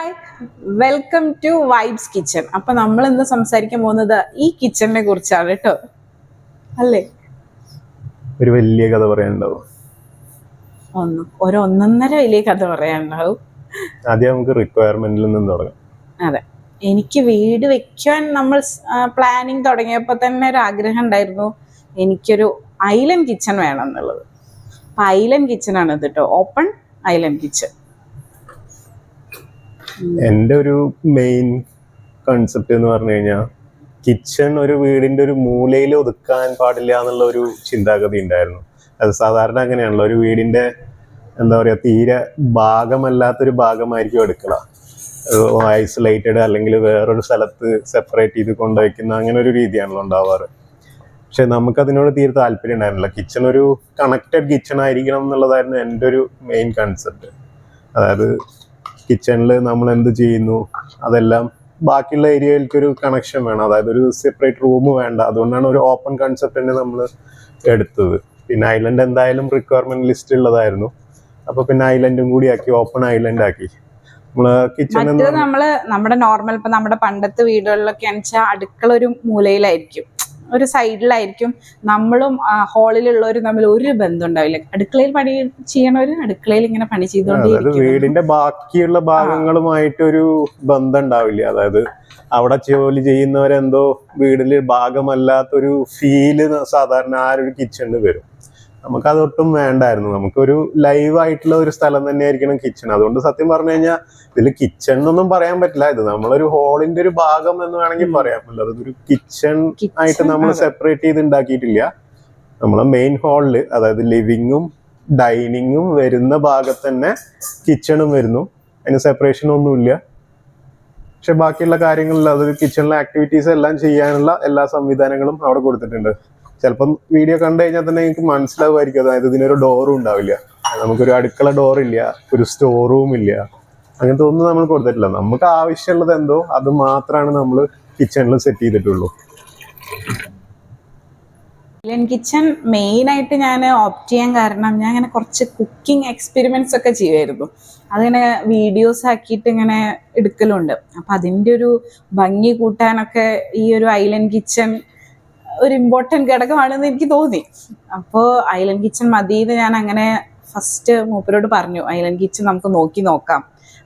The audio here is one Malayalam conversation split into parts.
Hi, welcome to Vibes Kitchen. അപ്പൊ നമ്മൾ ഇന്ന് സംസാരിക്കാൻ പോകുന്നത് ഈ കിച്ചണിനെ കുറിച്ചാണ് കേട്ടോ, അല്ലേ? ഒരു വലിയ കഥ പറയാനുണ്ടാവും. ഒന്നൊന്നര വലിയ കഥ പറയാനുണ്ടാവും. ആദ്യം നമുക്ക് റിക്വയർമെന്റിൽ നിന്നും തുടങ്ങാം. അതെ, എനിക്ക് വീട് വെക്കാൻ നമ്മൾ പ്ലാനിങ് തുടങ്ങിയപ്പോൾ തന്നെ ഒരു ആഗ്രഹം ഉണ്ടായിരുന്നു, എനിക്കൊരു ഐലൻഡ് കിച്ചൺ വേണം എന്നുള്ളത്. അപ്പൊ ഐലൻഡ് കിച്ചൺ ആണ് ഇത് കേട്ടോ, ഓപ്പൺ ഐലൻഡ് കിച്ചൺ. എൻ്റെ ഒരു മെയിൻ കൺസെപ്റ്റ് എന്ന് പറഞ്ഞു കഴിഞ്ഞാൽ കിച്ചൺ ഒരു വീടിൻ്റെ ഒരു മൂലയിൽ ഒതുക്കാൻ പാടില്ല എന്നുള്ള ഒരു ചിന്താഗതി ഉണ്ടായിരുന്നു. അത് സാധാരണ അങ്ങനെയാണല്ലോ, ഒരു വീടിൻ്റെ എന്താ പറയുക, തീരെ ഭാഗമല്ലാത്തൊരു ഭാഗമായിരിക്കും അടുക്കള, ഐസൊലേറ്റഡ് അല്ലെങ്കിൽ വേറൊരു സ്ഥലത്ത് സെപ്പറേറ്റ് ചെയ്ത് കൊണ്ടുവയ്ക്കുന്ന അങ്ങനെ ഒരു രീതിയാണല്ലോ ഉണ്ടാവാറ്. പക്ഷെ നമുക്കതിനോട് തീരെ താല്പര്യം ഉണ്ടായിരുന്നില്ല. കിച്ചൺ ഒരു കണക്റ്റഡ് കിച്ചൺ ആയിരിക്കണം എന്നുള്ളതായിരുന്നു എൻ്റെ ഒരു മെയിൻ കൺസെപ്റ്റ്. അതായത് കിച്ചണിൽ നമ്മൾ എന്ത് ചെയ്യുന്നു അതെല്ലാം ബാക്കിയുള്ള ഏരിയയിലേക്കൊരു കണക്ഷൻ വേണം, അതായത് ഒരു സെപ്പറേറ്റ് റൂം വേണ്ട. അതുകൊണ്ടാണ് ഒരു ഓപ്പൺ കൺസെപ്റ്റ് തന്നെ നമ്മൾ എടുത്തത്. പിന്നെ ഐലൻഡ് എന്തായാലും റിക്വയർമെന്റ് ലിസ്റ്റ് ഉള്ളതായിരുന്നു. അപ്പൊ പിന്നെ ഐലൻഡും കൂടി ആക്കി, ഓപ്പൺ ഐലൻഡ് ആക്കി. നമ്മള് നമ്മുടെ നോർമൽ ഇപ്പൊ നമ്മുടെ പണ്ടത്തെ വീടുകളിലൊക്കെ ആണെച്ചാൽ അടുക്കള ഒരു മൂലയിലായിരിക്കും, ഒരു സൈഡിലായിരിക്കും. നമ്മളും ഹാളിലുള്ളവരും തമ്മിൽ ഒരു ബന്ധം ഉണ്ടാവില്ല. അടുക്കളയിൽ പണി ചെയ്യണവര് അടുക്കളയിൽ ഇങ്ങനെ പണി ചെയ്തുകൊണ്ടിരിക്കും. വീടിന്റെ ബാക്കിയുള്ള ഭാഗങ്ങളുമായിട്ടൊരു ബന്ധം ഉണ്ടാവില്ല. അതായത് അവിടെ ജോലി ചെയ്യുന്നവരെന്തോ വീടില് ഭാഗമല്ലാത്തൊരു ഫീല് സാധാരണ ആ ഒരു കിച്ചണിന് വരും. നമുക്കതൊട്ടും വേണ്ടായിരുന്നു. നമുക്കൊരു ലൈവ് ആയിട്ടുള്ള ഒരു സ്ഥലം തന്നെയായിരിക്കണം കിച്ചൺ. അതുകൊണ്ട് സത്യം പറഞ്ഞു കഴിഞ്ഞാൽ ഇതിൽ കിച്ചൺ എന്നൊന്നും പറയാൻ പറ്റില്ല, ഇത് നമ്മളൊരു ഹോളിന്റെ ഒരു ഭാഗം എന്ന് വേണമെങ്കിൽ പറയാൻ പറ്റില്ല. അതൊരു കിച്ചൺ ആയിട്ട് നമ്മൾ സെപ്പറേറ്റ് ചെയ്ത് ഉണ്ടാക്കിയിട്ടില്ല. നമ്മളെ മെയിൻ ഹാളില്, അതായത് ലിവിങ്ങും ഡൈനിങ്ങും വരുന്ന ഭാഗത്ത് തന്നെ കിച്ചണും വരുന്നു. അതിന് സെപ്പറേഷൻ ഒന്നുമില്ല. പക്ഷെ ബാക്കിയുള്ള കാര്യങ്ങളിൽ, അതായത് കിച്ചണിലെ ആക്ടിവിറ്റീസ് എല്ലാം ചെയ്യാനുള്ള എല്ലാ സംവിധാനങ്ങളും അവിടെ കൊടുത്തിട്ടുണ്ട്. ചിലപ്പം വീഡിയോ കണ്ടു കഴിഞ്ഞാൽ തന്നെ എനിക്ക് മനസ്സിലാവുമായിരിക്കും. അതായത് ഇതിനൊരു ഡോറും ഉണ്ടാവില്ല, നമുക്കൊരു അടുക്കള ഡോറില്ല, ഒരു സ്റ്റോർ റൂം ഇല്ല, അങ്ങനത്തെ ഒന്നും നമ്മൾ കൊടുത്തിട്ടില്ല. നമുക്ക് ആവശ്യമുള്ളത് എന്തോ അത് മാത്രമാണ് നമ്മൾ കിച്ചണിൽ സെറ്റ് ചെയ്തിട്ടുള്ളൂ. കിച്ചൺ മെയിൻ ആയിട്ട് ഞാൻ ഓപ്റ്റ് ചെയ്യാൻ കാരണം, ഞാൻ ഇങ്ങനെ കുറച്ച് കുക്കിംഗ് എക്സ്പെരിമെന്റ്സ് ഒക്കെ ചെയ്യുമായിരുന്നു. അതിങ്ങനെ വീഡിയോസ് ആക്കിയിട്ട് ഇങ്ങനെ എടുക്കലുണ്ട്. അപ്പൊ അതിൻ്റെ ഒരു ഭംഗി കൂട്ടാനൊക്കെ ഈ ഒരു ഐലൻഡ് കിച്ചൺ ഒരു ഇമ്പോർട്ടൻറ്റ് ഘടകമാണെന്ന് എനിക്ക് തോന്നി. അപ്പോൾ ഐലൻഡ് കിച്ചൺ മതിയെന്ന് ഞാൻ അങ്ങനെ ഫസ്റ്റ് മൂപ്പരോട് പറഞ്ഞു, ഐലൻഡ് കിച്ചൺ നമുക്ക് നോക്കാം,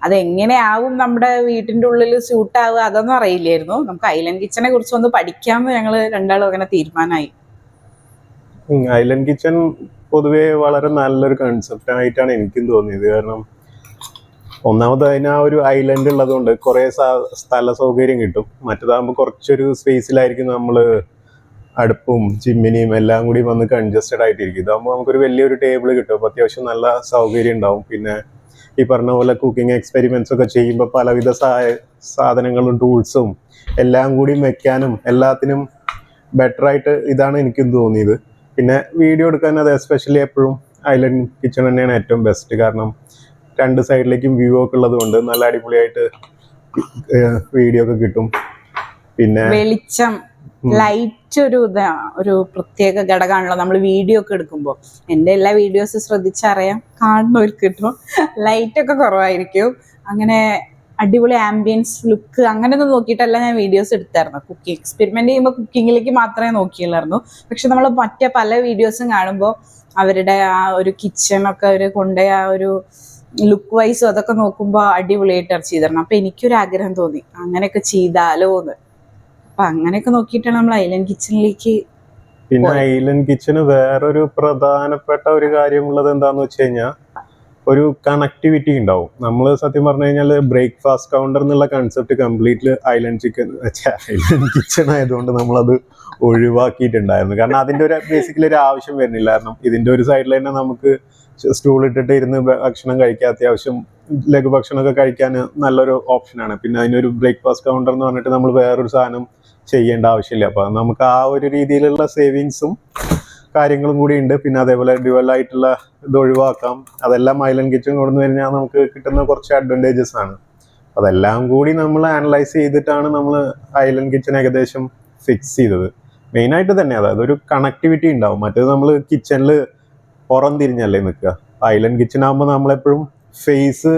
അതെങ്ങനെയാവും നമ്മുടെ വീട്ടിൻ്റെ ഉള്ളിൽ സ്യൂട്ടാവുക അതൊന്നും അറിയില്ലായിരുന്നു. നമുക്ക് ഐലൻഡ് കിച്ചനെ കുറിച്ച് ഒന്ന് പഠിക്കാമെന്ന് ഞങ്ങൾ രണ്ടാളും അങ്ങനെ തീരുമാനമായി. ഐലൻഡ് കിച്ചൺ പൊതുവെ വളരെ നല്ലൊരു കൺസെപ്റ്റ് ആയിട്ടാണ് എനിക്കും തോന്നിയത്. കാരണം ഒന്നാമത് അതിന് ആ ഒരു ഐലൻഡ് ഉള്ളത് കൊണ്ട് കുറേ സ്ഥല സൗകര്യം കിട്ടും. മറ്റേതാകുമ്പോൾ കുറച്ചൊരു സ്പേസിലായിരിക്കും നമ്മൾ അടുപ്പും ചിമ്മിനിയും എല്ലാം കൂടി വന്ന് കൺജസ്റ്റഡ് ആയിട്ടിരിക്കും. ഇതാകുമ്പോൾ നമുക്കൊരു വലിയൊരു ടേബിൾ കിട്ടും. അപ്പോൾ അത്യാവശ്യം നല്ല സൗകര്യം ഉണ്ടാവും. പിന്നെ ഈ പറഞ്ഞ പോലെ കുക്കിംഗ് എക്സ്പെരിമെന്റ്സ് ഒക്കെ ചെയ്യുമ്പോൾ പലവിധ സാധനങ്ങളും ടൂൾസും എല്ലാം കൂടി വെക്കാനും എല്ലാത്തിനും ബെറ്റർ ആയിട്ട് ഇതാണ് എനിക്കും തോന്നിയത്. പിന്നെ വീഡിയോ എടുക്കാൻ അത് എസ്പെഷ്യലി എപ്പോഴും ഐലൻഡ് കിച്ചൺ തന്നെയാണ് ഏറ്റവും ബെസ്റ്റ്. കാരണം രണ്ട് സൈഡിലേക്കും വ്യൂ ഒക്കെ ഉള്ളത് കൊണ്ട് നല്ല അടിപൊളിയായിട്ട് വീഡിയോ ഒക്കെ കിട്ടും. പിന്നെ വെളിച്ചം, ലൈറ്റ് ഒരു പ്രത്യേക ഘടകമാണല്ലോ നമ്മൾ വീഡിയോ ഒക്കെ എടുക്കുമ്പോൾ. എൻ്റെ എല്ലാ വീഡിയോസ് ശ്രദ്ധിച്ചറിയാം, കാണുന്നവർക്ക് കിട്ടും ലൈറ്റ് ഒക്കെ കുറവായിരിക്കും. അങ്ങനെ അടിപൊളി ആംബിയൻസ് ലുക്ക് അങ്ങനെയൊന്നും നോക്കിയിട്ടല്ല ഞാൻ വീഡിയോസ് എടുത്തായിരുന്നു. കുക്കിംഗ് എക്സ്പെരിമെന്റ് ചെയ്യുമ്പോൾ കുക്കിങ്ങിലേക്ക് മാത്രമേ നോക്കിയുള്ളായിരുന്നു. പക്ഷെ നമ്മൾ മറ്റേ പല വീഡിയോസും കാണുമ്പോൾ അവരുടെ ആ ഒരു കിച്ചണൊക്കെ അവർ കൊണ്ടുപോയ ആ ഒരു ലുക്ക് വൈസും അതൊക്കെ നോക്കുമ്പോൾ അടിപൊളിയായിട്ട് ചെയ്തിരുന്നു. അപ്പൊ എനിക്കൊരു ആഗ്രഹം തോന്നി, അങ്ങനെയൊക്കെ ചെയ്താലോ എന്ന്. അപ്പൊ അങ്ങനെയൊക്കെ നോക്കിയിട്ടാണ് നമ്മൾ ഐലൻഡ് കിച്ചണിലേക്ക്. പിന്നെ ഐലൻഡ് കിച്ചന് വേറൊരു പ്രധാനപ്പെട്ട ഒരു കാര്യമുള്ളത് എന്താന്ന് വെച്ച് കഴിഞ്ഞാൽ ഒരു കണക്ടിവിറ്റി ഉണ്ടാവും. നമ്മൾ സത്യം പറഞ്ഞു കഴിഞ്ഞാൽ ബ്രേക്ക്ഫാസ്റ്റ് കൗണ്ടർ എന്നുള്ള കൺസെപ്റ്റ് കംപ്ലീറ്റ്ലി ഐലൻഡ് കിച്ചൺ ആയതുകൊണ്ട് നമ്മളത് ഒഴിവാക്കിയിട്ടുണ്ടായിരുന്നു. കാരണം അതിൻ്റെ ഒരു ബേസിക്കലി ഒരു ആവശ്യം വരുന്നില്ല. കാരണം ഇതിൻ്റെ ഒരു സൈഡിൽ തന്നെ നമുക്ക് സ്റ്റൂൾ ഇട്ടിട്ട് ഇരുന്ന് ഭക്ഷണം കഴിക്കാൻ, അത്യാവശ്യം ലഘുഭക്ഷണമൊക്കെ കഴിക്കാൻ നല്ലൊരു ഓപ്ഷനാണ്. പിന്നെ അതിനൊരു ബ്രേക്ക്ഫാസ്റ്റ് കൗണ്ടർ എന്ന് പറഞ്ഞിട്ട് നമ്മൾ വേറൊരു സാധനം ചെയ്യേണ്ട ആവശ്യമില്ല. അപ്പോൾ നമുക്ക് ആ ഒരു രീതിയിലുള്ള സേവിങ്സും കാര്യങ്ങളും കൂടി ഉണ്ട്. പിന്നെ അതേപോലെ ഡ്യുവൽ ആയിട്ടുള്ള ഇത് ഒഴിവാക്കാം. അതെല്ലാം ഐലൻഡ് കിച്ചൺ കൊണ്ടു കഴിഞ്ഞാൽ നമുക്ക് കിട്ടുന്ന കുറച്ച് അഡ്വാൻറ്റേജസ് ആണ്. അതെല്ലാം കൂടി നമ്മൾ അനലൈസ് ചെയ്തിട്ടാണ് നമ്മൾ ഐലൻഡ് കിച്ചൺ ഏകദേശം ഫിക്സ് ചെയ്തത്. മെയിനായിട്ട് തന്നെ അതായത് ഒരു കണക്ടിവിറ്റി ഉണ്ടാവും. മറ്റേത് നമ്മൾ കിച്ചണിൽ പുറം തിരിഞ്ഞല്ലേ നിൽക്കുക. ഐലൻഡ് കിച്ചൺ ആകുമ്പോൾ നമ്മളെപ്പോഴും ഫേസ്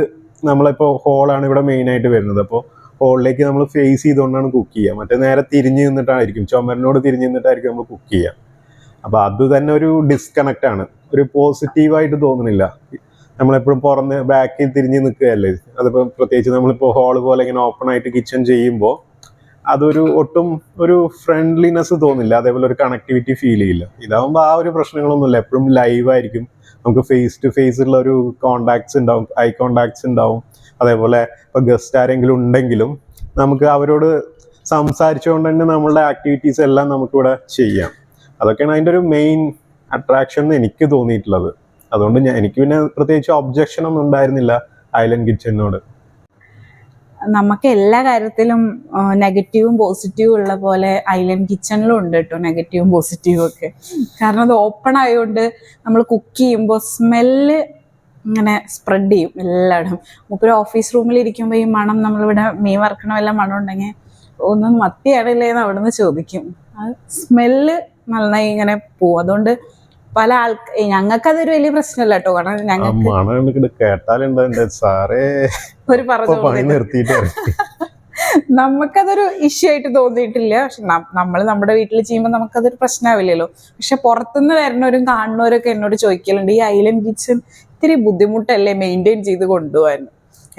നമ്മളിപ്പോൾ ഹോളാണ് ഇവിടെ മെയിൻ ആയിട്ട് വരുന്നത്. അപ്പോൾ ഹോളിലേക്ക് നമ്മൾ ഫേസ് ചെയ്തുകൊണ്ടാണ് കുക്ക് ചെയ്യുക. മറ്റേ നേരെ തിരിഞ്ഞ് നിന്നിട്ടായിരിക്കും, ചുമരിനോട് തിരിഞ്ഞ് നിന്നിട്ടായിരിക്കും നമ്മൾ കുക്ക് ചെയ്യുക. അപ്പോൾ അത് തന്നെ ഒരു ഡിസ്കണക്റ്റ് ആണ്, ഒരു പോസിറ്റീവായിട്ട് തോന്നുന്നില്ല. നമ്മളെപ്പോഴും പുറന്ന് ബാക്കിൽ തിരിഞ്ഞ് നിൽക്കുകയല്ലേ. അതിപ്പോൾ പ്രത്യേകിച്ച് നമ്മളിപ്പോൾ ഹോള് പോലെ ഇങ്ങനെ ഓപ്പൺ ആയിട്ട് കിച്ചൺ ചെയ്യുമ്പോൾ അതൊരു ഒട്ടും ഒരു ഫ്രണ്ട്ലിനെസ് തോന്നില്ല, അതേപോലെ ഒരു കണക്ടിവിറ്റി ഫീൽ ചെയ്യില്ല. ഇതാകുമ്പോൾ ആ ഒരു പ്രശ്നങ്ങളൊന്നുമില്ല, എപ്പോഴും ലൈവായിരിക്കും. നമുക്ക് ഫേസ് ടു ഫേസ് ഉള്ള ഒരു കോണ്ടാക്ട്സ് ഉണ്ടാവും, ഐ കോണ്ടാക്ട്സ് ഉണ്ടാവും. അതേപോലെ ഇപ്പോൾ ഗസ്റ്റ് ആരെങ്കിലും ഉണ്ടെങ്കിലും നമുക്ക് അവരോട് സംസാരിച്ചുകൊണ്ട് തന്നെ നമ്മളുടെ ആക്ടിവിറ്റീസ് എല്ലാം നമുക്കിവിടെ ചെയ്യാം. അതൊക്കെയാണ് അതിൻ്റെ ഒരു മെയിൻ അട്രാക്ഷൻ എന്ന് എനിക്ക് തോന്നിയിട്ടുള്ളത്. അതുകൊണ്ട് എനിക്ക് പിന്നെ പ്രത്യേകിച്ച് ഒബ്ജക്ഷൻ ഒന്നും ഉണ്ടായിരുന്നില്ല ഐലൻഡ് കിച്ചണിനോട്. നമുക്ക് എല്ലാ കാര്യത്തിലും നെഗറ്റീവും പോസിറ്റീവും ഉള്ള പോലെ ഐലൻഡ് കിച്ചണിലും ഉണ്ട് കേട്ടോ, നെഗറ്റീവും പോസിറ്റീവും ഒക്കെ. കാരണം അത് ഓപ്പൺ ആയതുകൊണ്ട് നമ്മൾ കുക്ക് ചെയ്യുമ്പോൾ സ്മെല്ല് ഇങ്ങനെ സ്പ്രെഡ് ചെയ്യും എല്ലായിടും. മൂപ്പര് ഓഫീസ് റൂമിൽ ഇരിക്കുമ്പോൾ ഈ മണം, നമ്മളിവിടെ മീൻ വറക്കണ വല്ല മണം ഉണ്ടെങ്കിൽ ഒന്നും മത്തിയാണില്ലേ എന്ന് അവിടെ നിന്ന് ചോദിക്കും. അത് സ്മെല്ല് നന്നായി ഇങ്ങനെ പോവും. അതുകൊണ്ട് പല ഞങ്ങൾക്കതൊരു വലിയ പ്രശ്നമല്ല കേട്ടോ. കാരണം ഞങ്ങൾക്ക് കേട്ടാലുണ്ട് സാറേ ഒരു നമുക്കതൊരു ഇഷ്യൂ ആയിട്ട് തോന്നിയിട്ടില്ല. പക്ഷെ നമ്മൾ നമ്മുടെ വീട്ടിൽ ചെയ്യുമ്പോൾ നമുക്കതൊരു പ്രശ്നമാവില്ലല്ലോ. പക്ഷെ പുറത്തുനിന്ന് വരുന്നവരും കാണുന്നവരൊക്കെ എന്നോട് ചോദിക്കലുണ്ട്, ഈ ഐലൻഡ് കിച്ചൺ ഇത്തിരി ബുദ്ധിമുട്ടല്ലേ മെയിൻറ്റെയിൻ ചെയ്ത് കൊണ്ടുപോകാൻ?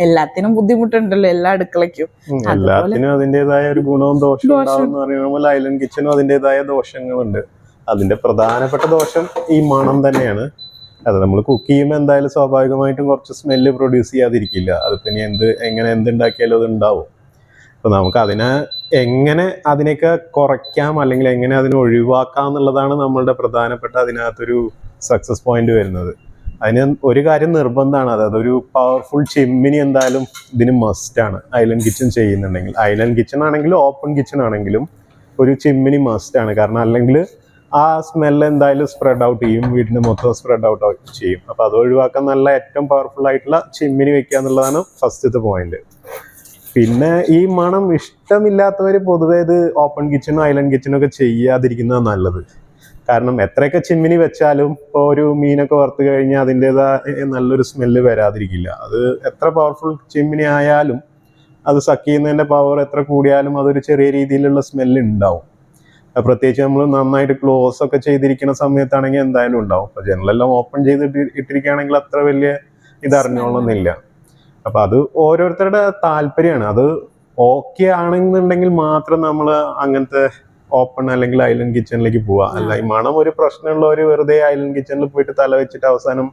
എല്ലാത്തിനും ബുദ്ധിമുട്ടുണ്ടല്ലോ, എല്ലാ അടുക്കളയ്ക്കും. എല്ലാത്തിനും അതിൻ്റെതായ ഒരു ഗുണവും ദോഷവും. ഐലൻഡ് കിച്ചനും അതിൻ്റെതായ ദോഷങ്ങളുണ്ട്. അതിന്റെ പ്രധാനപ്പെട്ട ദോഷം ഈ മണം തന്നെയാണ്. അത് നമ്മൾ കുക്ക് ചെയ്യുമ്പോൾ എന്തായാലും സ്വാഭാവികമായിട്ടും കുറച്ച് സ്മെല്ല് പ്രൊഡ്യൂസ് ചെയ്യാതിരിക്കില്ല. അതിപ്പോൾ ഇനി എന്തുണ്ടാക്കിയാലും അത് ഉണ്ടാവും. അപ്പോൾ നമുക്ക് എങ്ങനെ അതിനൊക്കെ കുറയ്ക്കാം, അല്ലെങ്കിൽ എങ്ങനെ അതിനെ ഒഴിവാക്കാം എന്നുള്ളതാണ് നമ്മളുടെ പ്രധാനപ്പെട്ട അതിനകത്തൊരു സക്സസ് പോയിന്റ് വരുന്നത്. അതിന് ഒരു കാര്യം നിർബന്ധമാണ്, അതായത് ഒരു പവർഫുൾ ചിമ്മിനി എന്തായാലും ഇതിന് മസ്റ്റാണ് ഐലൻഡ് കിച്ചൺ ചെയ്യുന്നുണ്ടെങ്കിൽ. ഐലൻഡ് കിച്ചൺ ആണെങ്കിലും ഓപ്പൺ കിച്ചൺ ആണെങ്കിലും ഒരു ചിമ്മിനി മസ്റ്റാണ്. കാരണം അല്ലെങ്കിൽ ആ സ്മെല്ല് എന്തായാലും സ്പ്രെഡ് ഔട്ട് ചെയ്യും, വീടിന് മൊത്തം സ്പ്രെഡ് ഔട്ട് ചെയ്യും. അപ്പോൾ അത് ഒഴിവാക്കാൻ നല്ല ഏറ്റവും പവർഫുൾ ആയിട്ടുള്ള ചിമ്മിനി വെക്കുക എന്നുള്ളതാണ് ഫസ്റ്റത്തെ പോയിന്റ്. പിന്നെ ഈ മണം ഇഷ്ടമില്ലാത്തവർ പൊതുവേ ഇത് ഓപ്പൺ കിച്ചണും ഐലൻഡ് കിച്ചണും ഒക്കെ ചെയ്യാതിരിക്കുന്നതാണ് നല്ലത്. കാരണം എത്രയൊക്കെ ചിമ്മിനി വെച്ചാലും ഇപ്പോൾ ഒരു മീനൊക്കെ വറുത്ത് കഴിഞ്ഞാൽ അതിൻ്റെതായ നല്ലൊരു സ്മെല്ല് വരാതിരിക്കില്ല. അത് എത്ര പവർഫുൾ ചിമ്മിനി ആയാലും അത് സക്ക് ചെയ്യുന്നതിൻ്റെ പവർ എത്ര കൂടിയാലും അതൊരു ചെറിയ രീതിയിലുള്ള സ്മെല്ല് ഉണ്ടാവും. പ്രത്യേകിച്ച് നമ്മൾ നന്നായിട്ട് ക്ലോസ് ഒക്കെ ചെയ്തിരിക്കുന്ന സമയത്താണെങ്കിൽ എന്തായാലും ഉണ്ടാവും. അപ്പോൾ ജനലെല്ലാം ഓപ്പൺ ചെയ്തിട്ട് ഇട്ടിരിക്കുകയാണെങ്കിൽ അത്ര വലിയ ഇതറിഞ്ഞോളന്നില്ല. അപ്പം അത് ഓരോരുത്തരുടെ താല്പര്യമാണ്. അത് ഓക്കെ ആണെന്നുണ്ടെങ്കിൽ മാത്രം നമ്മൾ അങ്ങനത്തെ ഓപ്പൺ അല്ലെങ്കിൽ ഐലൻഡ് കിച്ചണിലേക്ക് പോവുക. അല്ല ഈ മണം ഒരു പ്രശ്നമുള്ളവർ വെറുതെ ഐലൻഡ് കിച്ചണിൽ പോയിട്ട് തല വെച്ചിട്ട് അവസാനം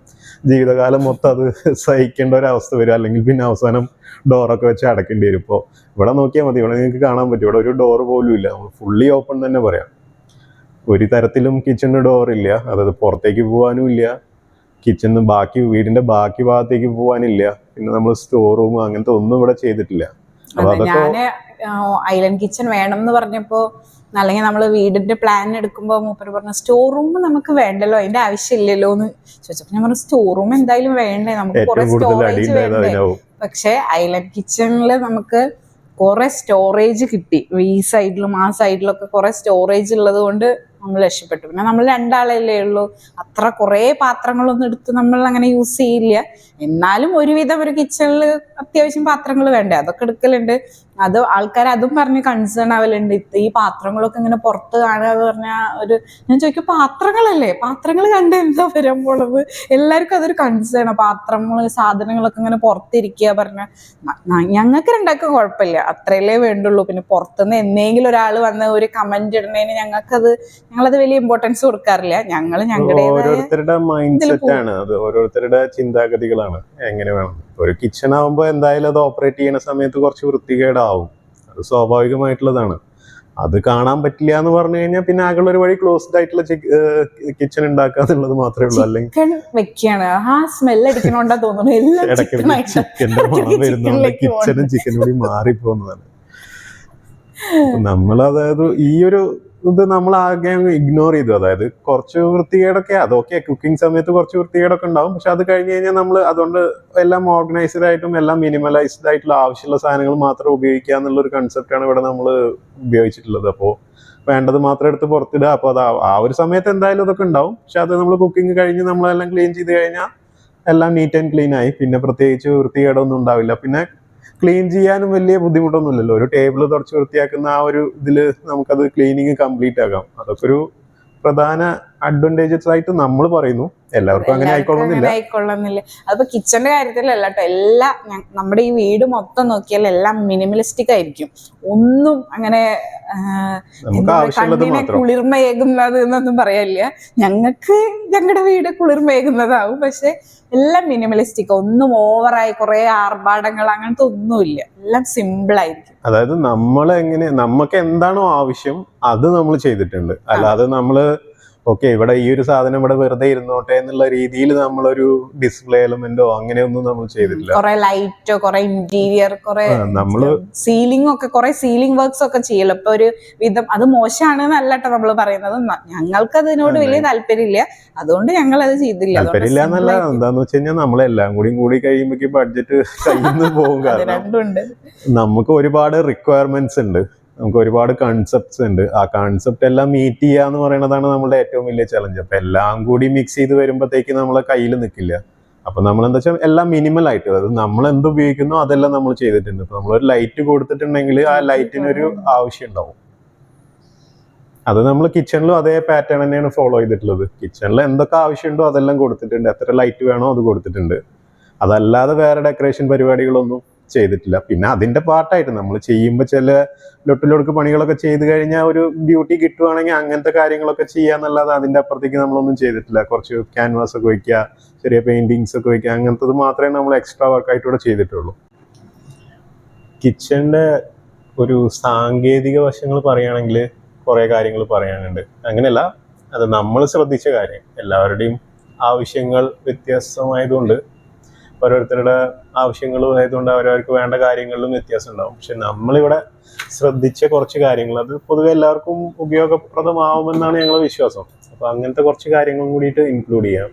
ജീവിതകാലം മൊത്തം അത് സഹിക്കേണ്ട ഒരു അവസ്ഥ വരും. അല്ലെങ്കിൽ പിന്നെ അവസാനം ഡോറൊക്കെ വെച്ച് അടക്കേണ്ടി വരും. ഇപ്പോൾ ഇവിടെ നോക്കിയാൽ മതി, ഇവിടെ നിങ്ങൾക്ക് കാണാൻ പറ്റും, ഇവിടെ ഒരു ഡോർ പോലും ഇല്ല. ഫുള്ളി ഓപ്പൺ തന്നെ പറയാം. ഒരു തരത്തിലും കിച്ചണിന് ഡോറില്ല. അതായത് പുറത്തേക്ക് പോകാനും ഇല്ല, കിച്ചണിന് വീടിന്റെ ബാക്കി ഭാഗത്തേക്ക് പോകാനില്ല. പിന്നെ നമ്മൾ സ്റ്റോർ റൂം അങ്ങനത്തെ ഒന്നും ഇവിടെ ചെയ്തിട്ടില്ല. ഞാന് ഐലൻഡ് കിച്ചൺ വേണം എന്ന് പറഞ്ഞപ്പോ, അല്ലെങ്കിൽ നമ്മൾ വീടിന്റെ പ്ലാൻ എടുക്കുമ്പോൾ മൂപ്പര് പറഞ്ഞു സ്റ്റോർ റൂം നമുക്ക് വേണ്ടല്ലോ, അതിന്റെ ആവശ്യമില്ലല്ലോ എന്ന് ചോദിച്ചപ്പോ ഞാൻ പറഞ്ഞു സ്റ്റോർ റൂം എന്തായാലും വേണ്ടേ, നമുക്ക് കുറെ സ്റ്റോറേജ് വേണ്ടേ. പക്ഷെ ഐലൻഡ് കിച്ചണില് നമുക്ക് കുറെ സ്റ്റോറേജ് കിട്ടി. ഈ സൈഡിലും ആ സൈഡിലൊക്കെ കുറെ സ്റ്റോറേജ് ഉള്ളത് കൊണ്ട് നമ്മൾ രക്ഷപ്പെട്ടു. പിന്നെ നമ്മൾ രണ്ടാളല്ലേ ഉള്ളൂ, അത്ര കുറേ പാത്രങ്ങളൊന്നും എടുത്ത് നമ്മൾ അങ്ങനെ യൂസ് ചെയ്യില്ല. എന്നാലും ഒരുവിധം ഒരു കിച്ചണിൽ അത്യാവശ്യം പാത്രങ്ങൾ വേണ്ടേ, അതൊക്കെ എടുക്കലുണ്ട്. അത് ആൾക്കാർ അതും പറഞ്ഞ് കൺസേൺ ആവലുണ്ട്. ഈ പാത്രങ്ങളൊക്കെ ഇങ്ങനെ പുറത്ത് കാണുക എന്ന് പറഞ്ഞാൽ ഞാൻ ചോദിക്കും, പാത്രങ്ങളല്ലേ, പാത്രങ്ങൾ കണ്ട് എന്താ വരാൻ പോണത്? എല്ലാവർക്കും അതൊരു കൺസേൺ. സാധനങ്ങളൊക്കെ ഇങ്ങനെ പുറത്തിരിക്കുക പറഞ്ഞാൽ ഞങ്ങൾക്ക് രണ്ടാൾക്കും കുഴപ്പമില്ല, അത്രയല്ലേ വേണ്ടുള്ളൂ. പിന്നെ പുറത്തുനിന്ന് എന്തെങ്കിലും ഒരാൾ വന്ന് ഒരു കമന്റ് ഇടുന്നതിന് ഞങ്ങളത് വലിയ ഇമ്പോർട്ടൻസ് കൊടുക്കാറില്ല. ഓരോരുത്തരുടെ മൈൻഡ് സെറ്റ് ആണ്, അത് ഓരോരുത്തരുടെ ചിന്താഗതികളാണ് എങ്ങനെ വേണം. ഒരു കിച്ചൺ ആവുമ്പോൾ എന്തായാലും അത് ഓപ്പറേറ്റ് ചെയ്യുന്ന സമയത്ത് കുറച്ച് വൃത്തികേടാവും, അത് സ്വാഭാവികമായിട്ടുള്ളതാണ്. അത് കാണാൻ പറ്റില്ല എന്ന് പറഞ്ഞു കഴിഞ്ഞാൽ പിന്നെ ആകെ ഒരു വഴി ക്ലോസ്ഡ് ആയിട്ടുള്ള കിച്ചൺ ഉണ്ടാക്കുക എന്നുള്ളത് മാത്രമേ ഉള്ളൂ. അല്ലെങ്കിൽ വെക്കാണ് ആ സ്മെല്ല് അടിക്കണോണ്ടാ തോന്നുന്നു ചിക്കന്റെ മണം വരുന്നോണ്ട് കിച്ചണും ചിക്കനും കൂടി മാറിപ്പോകുന്നതാണ്. നമ്മൾ അതായത് ഈ ഒരു ഇത് നമ്മൾ ആകെ ഇഗ്നോർ ചെയ്തു. അതായത് കുറച്ച് വൃത്തികേടൊക്കെ അതൊക്കെ കുക്കിംഗ് സമയത്ത് കുറച്ച് വൃത്തികേടൊക്കെ ഉണ്ടാവും. പക്ഷെ അത് കഴിഞ്ഞ് കഴിഞ്ഞാൽ നമ്മൾ അതുകൊണ്ട് എല്ലാം ഓർഗനൈസ്ഡ് ആയിട്ടും എല്ലാം മിനിമലൈസ്ഡ് ആയിട്ടുള്ള ആവശ്യമുള്ള സാധനങ്ങൾ മാത്രം ഉപയോഗിക്കുക എന്നുള്ളൊരു കൺസെപ്റ്റാണ് ഇവിടെ നമ്മൾ ഉപയോഗിച്ചിട്ടുള്ളത്. അപ്പോൾ വേണ്ടത് മാത്രം എടുത്ത് പുറത്തിടുക. അപ്പോൾ അത് ആ ഒരു സമയത്ത് എന്തായാലും ഇതൊക്കെ ഉണ്ടാവും. പക്ഷെ അത് നമ്മൾ കുക്കിംഗ് കഴിഞ്ഞ് നമ്മളെല്ലാം ക്ലീൻ ചെയ്ത് കഴിഞ്ഞാൽ എല്ലാം നീറ്റ് ആൻഡ് ക്ലീൻ ആയി. പിന്നെ പ്രത്യേകിച്ച് വൃത്തികേടൊന്നും ഉണ്ടാവില്ല. പിന്നെ ക്ലീൻ ചെയ്യാനും വലിയ ബുദ്ധിമുട്ടൊന്നുമില്ലല്ലോ. ഒരു ടേബിൾ തുടച്ച് വൃത്തിയാക്കുന്ന ആ ഒരു ഇതില് നമുക്കത് ക്ലീനിങ് കംപ്ലീറ്റ് ആക്കാം. അതൊക്കെ ഒരു പ്രധാന അഡ്വാൻറ്റേജസ് ആയിട്ട് നമ്മൾ പറയുന്നു. എല്ലാവർക്കും അങ്ങനെ ആയിക്കൊള്ളുന്നില്ല. അതിപ്പോ കിച്ചന്റെ കാര്യത്തിലല്ല കേട്ടോ, എല്ലാം നമ്മുടെ ഈ വീട് മൊത്തം നോക്കിയാൽ എല്ലാം മിനിമലിസ്റ്റിക് ആയിരിക്കും. ഒന്നും അങ്ങനെ കണ്ണിനെ കുളിർമയേകുന്നത് എന്നൊന്നും പറയാനില്ല. ഞങ്ങളുടെ വീട് കുളിർമയേകുന്നതാവും, പക്ഷെ എല്ലാം മിനിമലിസ്റ്റിക്. ഒന്നും ഓവറായി കുറെ ആർഭാടങ്ങൾ അങ്ങനത്തെ ഒന്നുമില്ല, എല്ലാം സിമ്പിൾ ആയിരിക്കും. അതായത് നമുക്ക് എന്താണോ ആവശ്യം അത് നമ്മൾ ചെയ്തിട്ടുണ്ട്. അല്ലാതെ നമ്മള് ഓക്കെ ഇവിടെ ഈ ഒരു സാധനം ഇവിടെ വെറുതെ ഇരുന്നോട്ടെ എന്നുള്ള രീതിയിൽ നമ്മളൊരു ഡിസ്പ്ലേ എലമെന്റോ അങ്ങനെയൊന്നും നമ്മൾ ചെയ്തിട്ടില്ല. കുറെ ലൈറ്റോ, കുറെ ഇന്റീരിയർ, കുറെ സീലിംഗ് ഒക്കെ, കുറെ സീലിംഗ് വർക്ക്സ് ഒക്കെ ചെയ്യല്ലോ. ഇപ്പൊ ഒരു വിധം അത് മോശമാണ് എന്നല്ലട്ടോ നമ്മൾ പറയുന്നത്. ഞങ്ങൾക്ക് അതിനോട് വലിയ താല്പര്യമില്ല, അതുകൊണ്ട് ഞങ്ങൾ അത് ചെയ്തില്ല. താല്പര്യമില്ല എന്നല്ല, എന്താന്ന് വെച്ച് കഴിഞ്ഞാൽ നമ്മളെല്ലാം കൂടി കഴിയുമ്പോഴേക്ക് ബഡ്ജറ്റ് കയ്യിൽ പോകും. കാരണം നമുക്ക് ഒരുപാട് റിക്വയർമെന്റ്സ് ഉണ്ട്, നമുക്ക് ഒരുപാട് കൺസെപ്റ്റ്സ് ഉണ്ട്. ആ കൺസെപ്റ്റ് എല്ലാം മീറ്റ് ചെയ്യുക എന്ന് പറയുന്നതാണ് നമ്മുടെ ഏറ്റവും വലിയ ചലഞ്ച്. അപ്പൊ എല്ലാം കൂടി മിക്സ് ചെയ്ത് വരുമ്പോഴത്തേക്ക് നമ്മളെ കയ്യിൽ നിൽക്കില്ല. അപ്പൊ നമ്മൾ എന്താ വെച്ചാൽ എല്ലാം മിനിമൽ ആയിട്ട്, അതായത് നമ്മൾ എന്ത് ഉപയോഗിക്കുന്നോ അതെല്ലാം നമ്മൾ ചെയ്തിട്ടുണ്ട്. ഇപ്പൊ നമ്മളൊരു ലൈറ്റ് കൊടുത്തിട്ടുണ്ടെങ്കിൽ ആ ലൈറ്റിനൊരു ആവശ്യം ഉണ്ടാവും. അത് നമ്മൾ കിച്ചണിലും അതേ പാറ്റേൺ തന്നെയാണ് ഫോളോ ചെയ്തിട്ടുള്ളത്. കിച്ചണിൽ എന്തൊക്കെ ആവശ്യമുണ്ടോ അതെല്ലാം കൊടുത്തിട്ടുണ്ട്, എത്ര ലൈറ്റ് വേണോ അത് കൊടുത്തിട്ടുണ്ട്. അതല്ലാതെ വേറെ ഡെക്കറേഷൻ പരിപാടികളൊന്നും ചെയ്തിട്ടില്ല. പിന്നെ അതിന്റെ പാർട്ടായിട്ട് നമ്മൾ ചെയ്യുമ്പോൾ ചില ലൊട്ടിലൊടുക്ക് പണികളൊക്കെ ചെയ്ത് കഴിഞ്ഞാൽ ഒരു ബ്യൂട്ടി കിട്ടുവാണെങ്കിൽ അങ്ങനത്തെ കാര്യങ്ങളൊക്കെ ചെയ്യാന്നല്ലാതെ അതിന്റെ അപ്പുറത്തേക്ക് നമ്മളൊന്നും ചെയ്തിട്ടില്ല. കുറച്ച് ക്യാൻവാസ് ഒക്കെ വയ്ക്കുക, ചെറിയ പെയിന്റിങ്സ് ഒക്കെ വയ്ക്കുക, അങ്ങനത്തത് മാത്രമേ നമ്മൾ എക്സ്ട്രാ വർക്കായിട്ടൂടെ ചെയ്തിട്ടുള്ളൂ. കിച്ചണിന്റെ ഒരു സാങ്കേതിക വശങ്ങൾ പറയുകയാണെങ്കിൽ കുറെ കാര്യങ്ങൾ പറയാനുണ്ട്. അങ്ങനെയല്ല, അത് നമ്മൾ ശ്രദ്ധിച്ച കാര്യം. എല്ലാവരുടെയും ആവശ്യങ്ങൾ വ്യത്യസ്തമായതുകൊണ്ട്, ഓരോരുത്തരുടെ ആവശ്യങ്ങളും ആയതുകൊണ്ട് അവരവർക്ക് വേണ്ട കാര്യങ്ങളിലും വ്യത്യാസം ഉണ്ടാവും. പക്ഷെ നമ്മളിവിടെ ശ്രദ്ധിച്ച കുറച്ച് കാര്യങ്ങൾ അത് പൊതുവെ എല്ലാവർക്കും ഉപയോഗപ്രദമാവുമെന്നാണ് ഞങ്ങളുടെ വിശ്വാസം. അപ്പൊ അങ്ങനത്തെ കുറച്ച് കാര്യങ്ങളും കൂടിയിട്ട് ഇൻക്ലൂഡ് ചെയ്യാം.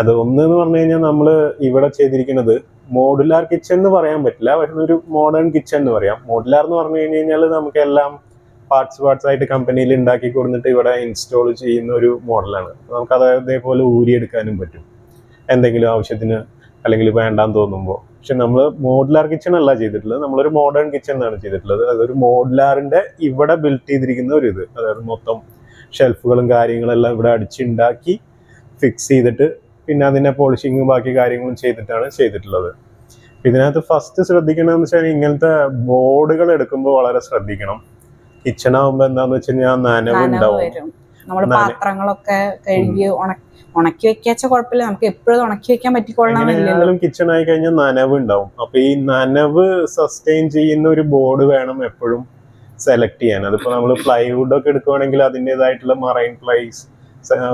അത് ഒന്നെന്ന് പറഞ്ഞു കഴിഞ്ഞാൽ നമ്മൾ ഇവിടെ ചെയ്തിരിക്കുന്നത് മോഡുലാർ കിച്ചൺ എന്ന് പറയാൻ പറ്റില്ല, പക്ഷെ ഒരു മോഡേൺ കിച്ചൺ എന്ന് പറയാം. മോഡുലാർ എന്ന് പറഞ്ഞു കഴിഞ്ഞാൽ നമുക്ക് എല്ലാം പാർട്സ് ആയിട്ട് കമ്പനിയിൽ ഉണ്ടാക്കി കൊടുത്തിട്ട് ഇവിടെ ഇൻസ്റ്റാൾ ചെയ്യുന്ന ഒരു മോഡലാണ്. നമുക്ക് അതേപോലെ ഊരിയെടുക്കാനും പറ്റും എന്തെങ്കിലും ആവശ്യത്തിന്, അല്ലെങ്കിൽ വേണ്ടാന്ന് തോന്നുമ്പോൾ. പക്ഷെ നമ്മൾ മോഡുലാർ കിച്ചൺ അല്ല ചെയ്തിട്ടുള്ളത്, നമ്മളൊരു മോഡേൺ കിച്ചൺ ആണ് ചെയ്തിട്ടുള്ളത്. അതൊരു മോഡുലാറിന്റെ ഇവിടെ ബിൽറ്റ് ചെയ്തിരിക്കുന്ന ഒരു ഇത്, അതായത് മൊത്തം ഷെൽഫുകളും കാര്യങ്ങളെല്ലാം ഇവിടെ അടിച്ചുണ്ടാക്കി ഫിക്സ് ചെയ്തിട്ട് പിന്നെ അതിനെ പോളിഷിങ്ങും ബാക്കി കാര്യങ്ങളും ചെയ്തിട്ടാണ് ചെയ്തിട്ടുള്ളത്. ഇതിനകത്ത് ഫസ്റ്റ് ശ്രദ്ധിക്കണമെന്ന് വെച്ചാൽ ഇങ്ങനത്തെ ബോർഡുകൾ എടുക്കുമ്പോൾ വളരെ ശ്രദ്ധിക്കണം. കിച്ചൺ ആവുമ്പോ എന്താന്ന് വെച്ച് കഴിഞ്ഞാൽ നനവുണ്ടാവും. പാത്രങ്ങളൊക്കെ കഴുകി ഉണക്കി വെക്കാച്ച കുഴപ്പമില്ല, നമുക്ക് എപ്പോഴും ഉണക്കി വെക്കാൻ പറ്റിക്കൊള്ളാം. കിച്ചൺ ആയി കഴിഞ്ഞാൽ നനവ് ഉണ്ടാവും. അപ്പൊ ഈ നനവ് സസ്റ്റെയിൻ ചെയ്യുന്ന ഒരു ബോർഡ് വേണം എപ്പോഴും സെലക്ട് ചെയ്യാൻ. അതിപ്പോ നമ്മൾ പ്ലൈവുഡ് ഒക്കെ എടുക്കുവാണെങ്കിൽ അതിൻ്റെതായിട്ടുള്ള മറൈൻ പ്ലൈസ്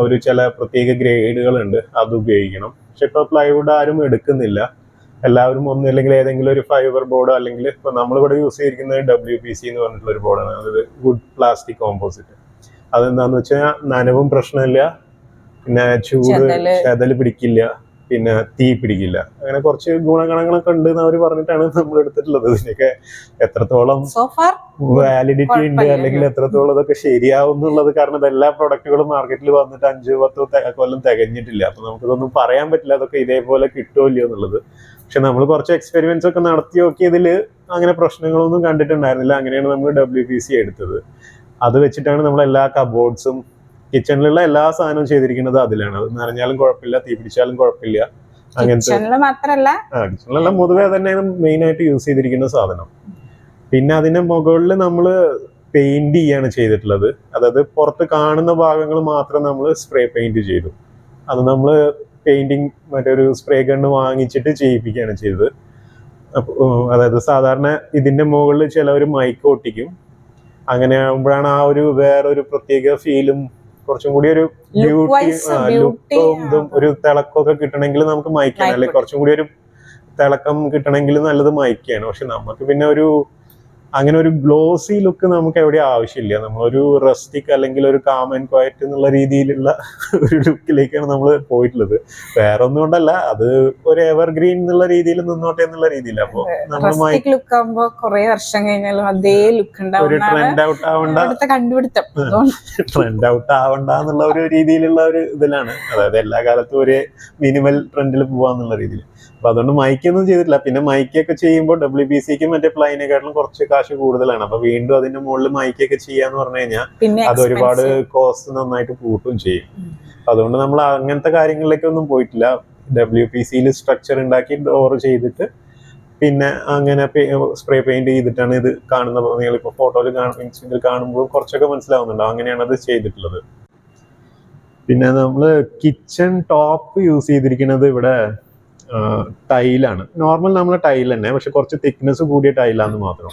ഒരു ചില പ്രത്യേക ഗ്രേഡുകളുണ്ട്, അത് ഉപയോഗിക്കണം. പക്ഷെ ഇപ്പൊ പ്ലൈവുഡ് ആരും എടുക്കുന്നില്ല. എല്ലാവരും ഒന്നില്ലെങ്കിൽ ഏതെങ്കിലും ഒരു ഫൈബർ ബോർഡ്, അല്ലെങ്കിൽ ഇപ്പൊ നമ്മളിവിടെ യൂസ് ചെയ്തിരിക്കുന്നത് WPC എന്ന് പറഞ്ഞിട്ടുള്ള ഒരു ബോർഡാണ്, അതായത് ഗുഡ് പ്ലാസ്റ്റിക് കോമ്പോസിറ്റ്. അതെന്താന്ന് വെച്ചാൽ നനവും പ്രശ്നമില്ല, പിന്നെ ചെതല് പിടിക്കില്ല, പിന്നെ തീ പിടിക്കില്ല. അങ്ങനെ കുറച്ച് ഗുണഗണങ്ങളൊക്കെ ഉണ്ട് എന്ന് അവർ പറഞ്ഞിട്ടാണ് നമ്മൾ എടുത്തിട്ടുള്ളത്. ഇതിനൊക്കെ എത്രത്തോളം വാലിഡിറ്റി ഉണ്ട്, അല്ലെങ്കിൽ എത്രത്തോളം ഇതൊക്കെ ശരിയാവും എന്നുള്ളത്, കാരണം എല്ലാ പ്രൊഡക്റ്റുകളും മാർക്കറ്റിൽ വന്നിട്ട് 5-10 കൊല്ലം തികഞ്ഞിട്ടില്ല. അപ്പൊ നമുക്കിതൊന്നും പറയാൻ പറ്റില്ല അതൊക്കെ ഇതേപോലെ കിട്ടുമോ ഇല്ലയോ എന്നുള്ളത്. പക്ഷെ നമ്മൾ കുറച്ച് എക്സ്പെരിമെന്റ്സ് ഒക്കെ നടത്തി നോക്കിയതിൽ അങ്ങനെ പ്രശ്നങ്ങളൊന്നും കണ്ടിട്ടുണ്ടായിരുന്നില്ല. അങ്ങനെയാണ് നമ്മൾ WPC എടുത്തത്. അത് വെച്ചിട്ടാണ് നമ്മൾ എല്ലാ കബോർഡ്സും കിച്ചണിലുള്ള എല്ലാ സാധനവും ചെയ്തിരിക്കുന്നത് അതിലാണ്. അത് നിറഞ്ഞാലും കുഴപ്പമില്ല, തീ പിടിച്ചാലും കുഴപ്പമില്ല. അങ്ങനത്തെ കിച്ചണിലെല്ലാം പൊതുവെ തന്നെയാണ് മെയിൻ ആയിട്ട് യൂസ് ചെയ്തിരിക്കുന്ന സാധനം. പിന്നെ അതിന്റെ മുകളിൽ നമ്മൾ പെയിന്റ് ചെയ്യാണ് ചെയ്തിട്ടുള്ളത്. അതായത് പുറത്ത് കാണുന്ന ഭാഗങ്ങൾ മാത്രം നമ്മൾ സ്പ്രേ പെയിന്റ് ചെയ്തു. അത് നമ്മൾ പെയിന്റിങ് മറ്റൊരു സ്പ്രേ ഗണ്ണ് വാങ്ങിച്ചിട്ട് ചെയ്യിപ്പിക്കുകയാണ് ചെയ്തത്. അതായത് സാധാരണ ഇതിന്റെ മുകളിൽ ചിലവർ മൈക്ക് ഒട്ടിക്കും. അങ്ങനെ ആകുമ്പോഴാണ് ആ ഒരു വേറൊരു പ്രത്യേക ഫീലും കുറച്ചും കൂടി ഒരു ലുക്കും ഒരു തിളക്കമൊക്കെ കിട്ടണമെങ്കിൽ നമുക്ക് മൈക്കാണ്, അല്ലെങ്കിൽ കുറച്ചും കൂടി ഒരു തിളക്കം കിട്ടണമെങ്കിൽ നല്ലത് മൈക്കാണ്. പക്ഷെ നമുക്ക് പിന്നെ ഒരു അങ്ങനെ ഒരു ഗ്ലോസി ലുക്ക് നമുക്ക് എവിടെ ആവശ്യമില്ല. നമ്മളൊരു റസ്റ്റിക് അല്ലെങ്കിൽ ഒരു കാം ആൻഡ് ക്വയറ്റ് എന്നുള്ള രീതിയിലുള്ള ഒരു ലുക്കിലേക്കാണ് നമ്മൾ പോയിട്ടുള്ളത്. വേറെ ഒന്നും കൊണ്ടല്ല, അത് ഒരു എവർഗ്രീൻ എന്നുള്ള രീതിയിൽ നിന്നോട്ടെ എന്നുള്ള രീതിയില്ല. അപ്പൊ നമ്മൾ ലുക്ക് ആകുമ്പോ കുറെ വർഷം കഴിഞ്ഞാലും അതേ ലുക്ക് ഒരു ട്രെൻഡ് ഔട്ട് ആവണ്ട, കണ്ടുപിടുത്തം ട്രെൻഡ് ഔട്ട് ആവണ്ട എന്നുള്ള ഒരു രീതിയിലുള്ള ഒരു ഇതിലാണ്. അതായത് എല്ലാ കാലത്തും ഒരു മിനിമൽ ട്രെൻഡിൽ പോവാന്നുള്ള രീതിയിൽ. അപ്പൊ അതുകൊണ്ട് മൈക്കൊന്നും ചെയ്തിട്ടില്ല. പിന്നെ മൈക്കൊക്കെ ചെയ്യുമ്പോൾ WBCക്ക് മറ്റേ പ്ലൈനെക്കാട്ടിലും കുറച്ച് കാശ് കൂടുതലാണ്. അപ്പൊ വീണ്ടും അതിന്റെ മുകളിൽ മൈക്കൊക്കെ ചെയ്യാന്ന് പറഞ്ഞു കഴിഞ്ഞാൽ അത് ഒരുപാട് കോസ്റ്റ് നന്നായിട്ട് കൂട്ടും ചെയ്യും. അതുകൊണ്ട് നമ്മൾ അങ്ങനത്തെ കാര്യങ്ങളിലേക്കൊന്നും പോയിട്ടില്ല. WPCയിൽ സ്ട്രക്ചർ ഉണ്ടാക്കി ഡോർ ചെയ്തിട്ട് പിന്നെ അങ്ങനെ സ്പ്രേ പെയിന്റ് ചെയ്തിട്ടാണ് ഇത് കാണുന്നത്. നിങ്ങളിപ്പോ ഫോട്ടോയിൽ കാണുമ്പോൾ കുറച്ചൊക്കെ മനസ്സിലാവുന്നുണ്ടോ, അങ്ങനെയാണ് അത് ചെയ്തിട്ടുള്ളത്. പിന്നെ നമ്മള് കിച്ചൺ ടോപ്പ് യൂസ് ചെയ്തിരിക്കുന്നത് ഇവിടെ ടൈലാണ്. നോർമൽ നമ്മളെ ടൈൽ തന്നെ, പക്ഷെ കുറച്ച് തിക്നെസ് കൂടിയ ടൈലാന്ന് മാത്രം.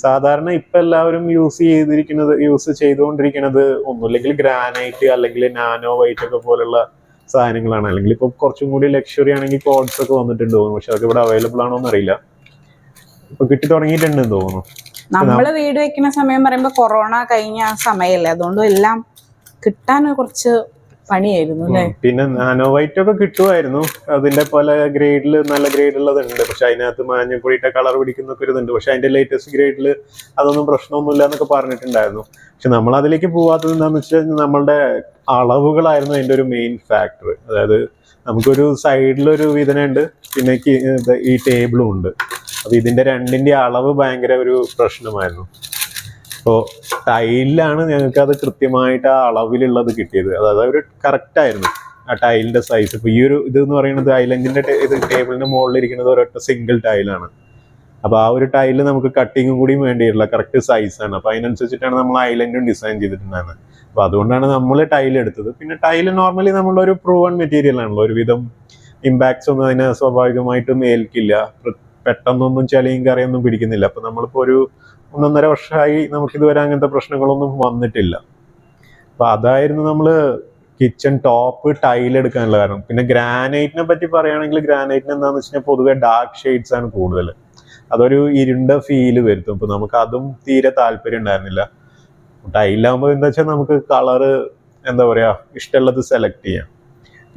സാധാരണ ഇപ്പൊ എല്ലാവരും യൂസ് ചെയ്തുകൊണ്ടിരിക്കുന്നത് ഒന്നുമില്ലെങ്കിൽ ഗ്രാനൈറ്റ് അല്ലെങ്കിൽ നാനോ വൈറ്റ് ഒക്കെ പോലുള്ള സാധനങ്ങളാണ്. അല്ലെങ്കിൽ ഇപ്പൊ കുറച്ചും കൂടി ലക്ഷറി ആണെങ്കിൽ കോഡ്സ് ഒക്കെ വന്നിട്ടുണ്ട് തോന്നുന്നു. പക്ഷെ അതൊക്കെ ഇവിടെ അവൈലബിൾ ആണോ എന്നറിയില്ല. ഇപ്പൊ കിട്ടി തുടങ്ങിയിട്ടുണ്ടെന്ന് തോന്നുന്നു. നമ്മള് വീട് വെക്കുന്ന സമയം പറയുമ്പോ കൊറോണ കഴിഞ്ഞ സമയമല്ലേ, അതുകൊണ്ട് എല്ലാം കിട്ടാൻ കുറച്ച് പണിയായിരുന്നു അല്ലേ. പിന്നെ നാനോ വൈറ്റ് ഒക്കെ കിട്ടുമായിരുന്നു. അതിന്റെ പല ഗ്രേഡിൽ നല്ല ഗ്രേഡുള്ളതുണ്ട്. പക്ഷെ അതിനകത്ത് മഞ്ഞപ്പൊടിയിട്ട കളർ പിടിക്കുന്നൊക്കെ ഒരു ഇതുണ്ട്. പക്ഷെ അതിന്റെ ലേറ്റസ്റ്റ് ഗ്രേഡിൽ അതൊന്നും പ്രശ്നമൊന്നുമില്ല എന്നൊക്കെ പറഞ്ഞിട്ടുണ്ടായിരുന്നു. പക്ഷെ നമ്മൾ അതിലേക്ക് പോവാത്തത് എന്താണെന്ന് വെച്ച് കഴിഞ്ഞാൽ നമ്മളുടെ അളവുകളായിരുന്നു അതിന്റെ ഒരു മെയിൻ ഫാക്ടർ. അതായത് നമുക്കൊരു സൈഡിലൊരു വിധനുണ്ട്, പിന്നെ ഈ ടേബിളും ഉണ്ട്. അപ്പൊ ഇതിന്റെ രണ്ടിന്റെ അളവ് ഭയങ്കര ഒരു പ്രശ്നമായിരുന്നു. അപ്പോൾ ടൈലിലാണ് ഞങ്ങൾക്ക് അത് കൃത്യമായിട്ട് ആ അളവിലുള്ളത് കിട്ടിയത്. അതായത് ഒരു കറക്റ്റ് ആയിരുന്നു ആ ടൈലിന്റെ സൈസ്. ഇപ്പൊ ഈ ഒരു ഇത് എന്ന് പറയുന്നത് ഐലൻഡിന്റെ ഇത് ടേബിളിന്റെ മുകളിൽ ഇരിക്കുന്നത് ഒരൊറ്റ സിംഗിൾ ടൈലാണ്. അപ്പൊ ആ ഒരു ടൈല് നമുക്ക് കട്ടിങ്ങും കൂടിയും വേണ്ടിയിട്ടുള്ള കറക്റ്റ് സൈസാണ്. അപ്പൊ അതിനനുസരിച്ചിട്ടാണ് നമ്മൾ ഐലൻഡും ഡിസൈൻ ചെയ്തിട്ടുണ്ടായിരുന്നത്. അപ്പൊ അതുകൊണ്ടാണ് നമ്മൾ ടൈൽ എടുത്തത്. പിന്നെ ടൈല് നോർമലി നമ്മളൊരു പ്രൂവൺ മെറ്റീരിയൽ ആണല്ലോ. ഒരുവിധം ഇമ്പാക്ട്സ് ഒന്നും അതിനെ സ്വാഭാവികമായിട്ടും ഏൽക്കില്ല. പെട്ടെന്നൊന്നും ചളിയും കറിയൊന്നും പിടിക്കുന്നില്ല. അപ്പൊ നമ്മളിപ്പോ ഒരു 1.5 വർഷമായി നമുക്കിതുവരെ അങ്ങനത്തെ പ്രശ്നങ്ങളൊന്നും വന്നിട്ടില്ല. അപ്പൊ അതായിരുന്നു നമ്മള് കിച്ചൺ ടോപ്പ് ടൈൽ എടുക്കാനുള്ള കാരണം. പിന്നെ ഗ്രാനൈറ്റിനെ പറ്റി പറയുകയാണെങ്കിൽ ഗ്രാനൈറ്റിന് എന്താണെന്ന് വെച്ച് കഴിഞ്ഞാൽ പൊതുവെ ഡാർക്ക് ഷെയ്ഡ്സ് ആണ് കൂടുതൽ. അതൊരു ഇരുണ്ട ഫീല് വരുത്തും. ഇപ്പൊ നമുക്ക് അതും തീരെ താല്പര്യം ഉണ്ടായിരുന്നില്ല. ടൈലാകുമ്പോൾ എന്താ വെച്ചാൽ നമുക്ക് കളറ് എന്താ പറയാ ഇഷ്ടമുള്ളത് സെലക്ട് ചെയ്യാം.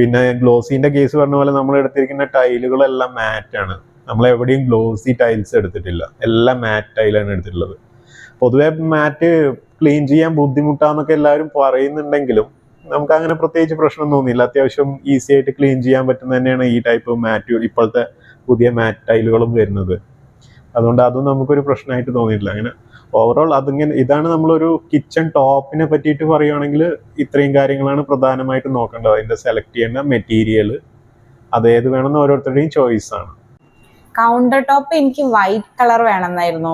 പിന്നെ ഗ്ലോസിന്റെ കേസ് പറഞ്ഞ പോലെ നമ്മൾ എടുത്തിരിക്കുന്ന ടൈലുകളെല്ലാം മാറ്റാണ്. നമ്മൾ എവിടെയും ഗ്ലോസി ടൈൽസ് എടുത്തിട്ടില്ല, എല്ലാം മാറ്റ് ടൈലാണ് എടുത്തിട്ടുള്ളത്. പൊതുവെ മാറ്റ് ക്ലീൻ ചെയ്യാൻ ബുദ്ധിമുട്ടാന്നൊക്കെ എല്ലാവരും പറയുന്നുണ്ടെങ്കിലും നമുക്ക് അങ്ങനെ പ്രത്യേകിച്ച് പ്രശ്നം തോന്നിയില്ല. അത്യാവശ്യം ഈസി ആയിട്ട് ക്ലീൻ ചെയ്യാൻ പറ്റുന്ന തന്നെയാണ് ഈ ടൈപ്പ് മാറ്റ്, ഇപ്പോഴത്തെ പുതിയ മാറ്റ് ടൈലുകളും വരുന്നത്. അതുകൊണ്ട് അതും നമുക്കൊരു പ്രശ്നമായിട്ട് തോന്നിയിട്ടില്ല. അങ്ങനെ ഓവറോൾ ഇതാണ് നമ്മളൊരു കിച്ചൺ ടോപ്പിനെ പറ്റിയിട്ട് പറയുകയാണെങ്കിൽ ഇത്രയും കാര്യങ്ങളാണ് പ്രധാനമായിട്ട് നോക്കേണ്ടത്. അതിന്റെ സെലക്ട് ചെയ്യേണ്ട മെറ്റീരിയൽ അതേത് വേണമെന്ന് ഓരോരുത്തരുടെയും ചോയ്സ് ആണ്. കൗണ്ടർ ടോപ്പ് എനിക്ക് വൈറ്റ് കളർ വേണമെന്നായിരുന്നു,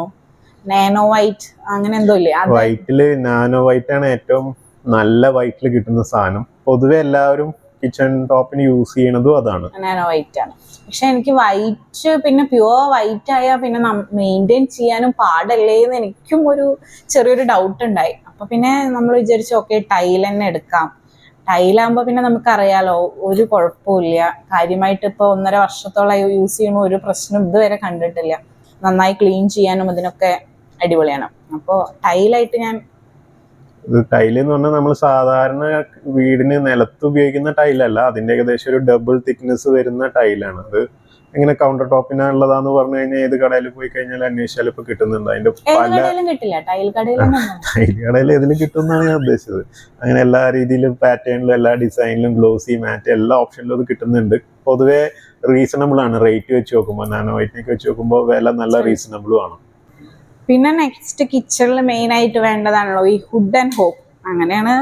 നാനോ വൈറ്റ് അങ്ങനെ എന്തോ ഇല്ലേ. വൈറ്റില് നാനോ വൈറ്റ് ആണ് ഏറ്റവും നല്ല വൈറ്റിൽ കിട്ടുന്ന സാധനം. പൊതുവെ എല്ലാവരും കിച്ചൺ ടോപ്പിന് യൂസ് ചെയ്യണതും അതാണ്, നാനോ വൈറ്റ് ആണ്. പക്ഷെ എനിക്ക് വൈറ്റ് പിന്നെ പ്യുവർ വൈറ്റ് ആയാൽ പിന്നെ മെയിൻറ്റെയിൻ ചെയ്യാനും പാടല്ലേ എന്ന് എനിക്കും ഒരു ചെറിയൊരു ഡൗട്ട് ഉണ്ടായി. അപ്പൊ പിന്നെ നമ്മൾ വിചാരിച്ചു ഓക്കെ ടൈൽ തന്നെ എടുക്കാം. ടൈലാകുമ്പോൾ പിന്നെ നമുക്കറിയാലോ ഒരു കുഴപ്പമില്ല. കാര്യമായിട്ട് ഇപ്പൊ 1.5 വർഷത്തോളം യൂസ് ചെയ്യണ ഒരു പ്രശ്നം ഇതുവരെ കണ്ടിട്ടില്ല. നന്നായി ക്ലീൻ ചെയ്യാനും അതിനൊക്കെ അടിപൊളിയാണ്. അപ്പോൾ ടൈലായിട്ട് ഞാൻ ടൈല് എന്ന് പറഞ്ഞാൽ നമ്മൾ സാധാരണ വീടിന് നിലത്ത് ഉപയോഗിക്കുന്ന ടൈലല്ല. അതിന്റെ ഏകദേശം ഒരു ഡബിൾ തിക്നെസ് വരുന്ന ടൈലാണ്. അത് എങ്ങനെ കൗണ്ടർ ടോപ്പിനുള്ളതാന്ന് പറഞ്ഞു കഴിഞ്ഞാൽ ഏത് കടയിൽ പോയി കഴിഞ്ഞാൽ അന്വേഷിച്ചാൽ ഇപ്പൊ കിട്ടുന്നുണ്ട്. അതിന്റെ ടൈൽ കടയിൽ ഏതിലും കിട്ടുമെന്നാണ് ഞാൻ ഉദ്ദേശിച്ചത്. അങ്ങനെ എല്ലാ രീതിയിലും പാറ്റേണിലും എല്ലാ ഡിസൈനിലും ഗ്ലോസി മാറ്റ് എല്ലാ ഓപ്ഷനിലും അത് കിട്ടുന്നുണ്ട്. പൊതുവെ റീസണബിൾ ആണ് റേറ്റ് വെച്ച് നോക്കുമ്പോൾ. നാനോ വൈറ്റിനൊക്കെ വെച്ച് നോക്കുമ്പോൾ വില നല്ല റീസണബിളും ആണ്. പിന്നെ നെക്സ്റ്റ് കിച്ചണിൽ മെയിൻ ആയിട്ട് വേണ്ടതാണല്ലോ ഈ ഹുഡ് ആൻഡ് ഹോപ്പ്. അങ്ങനെയാണ്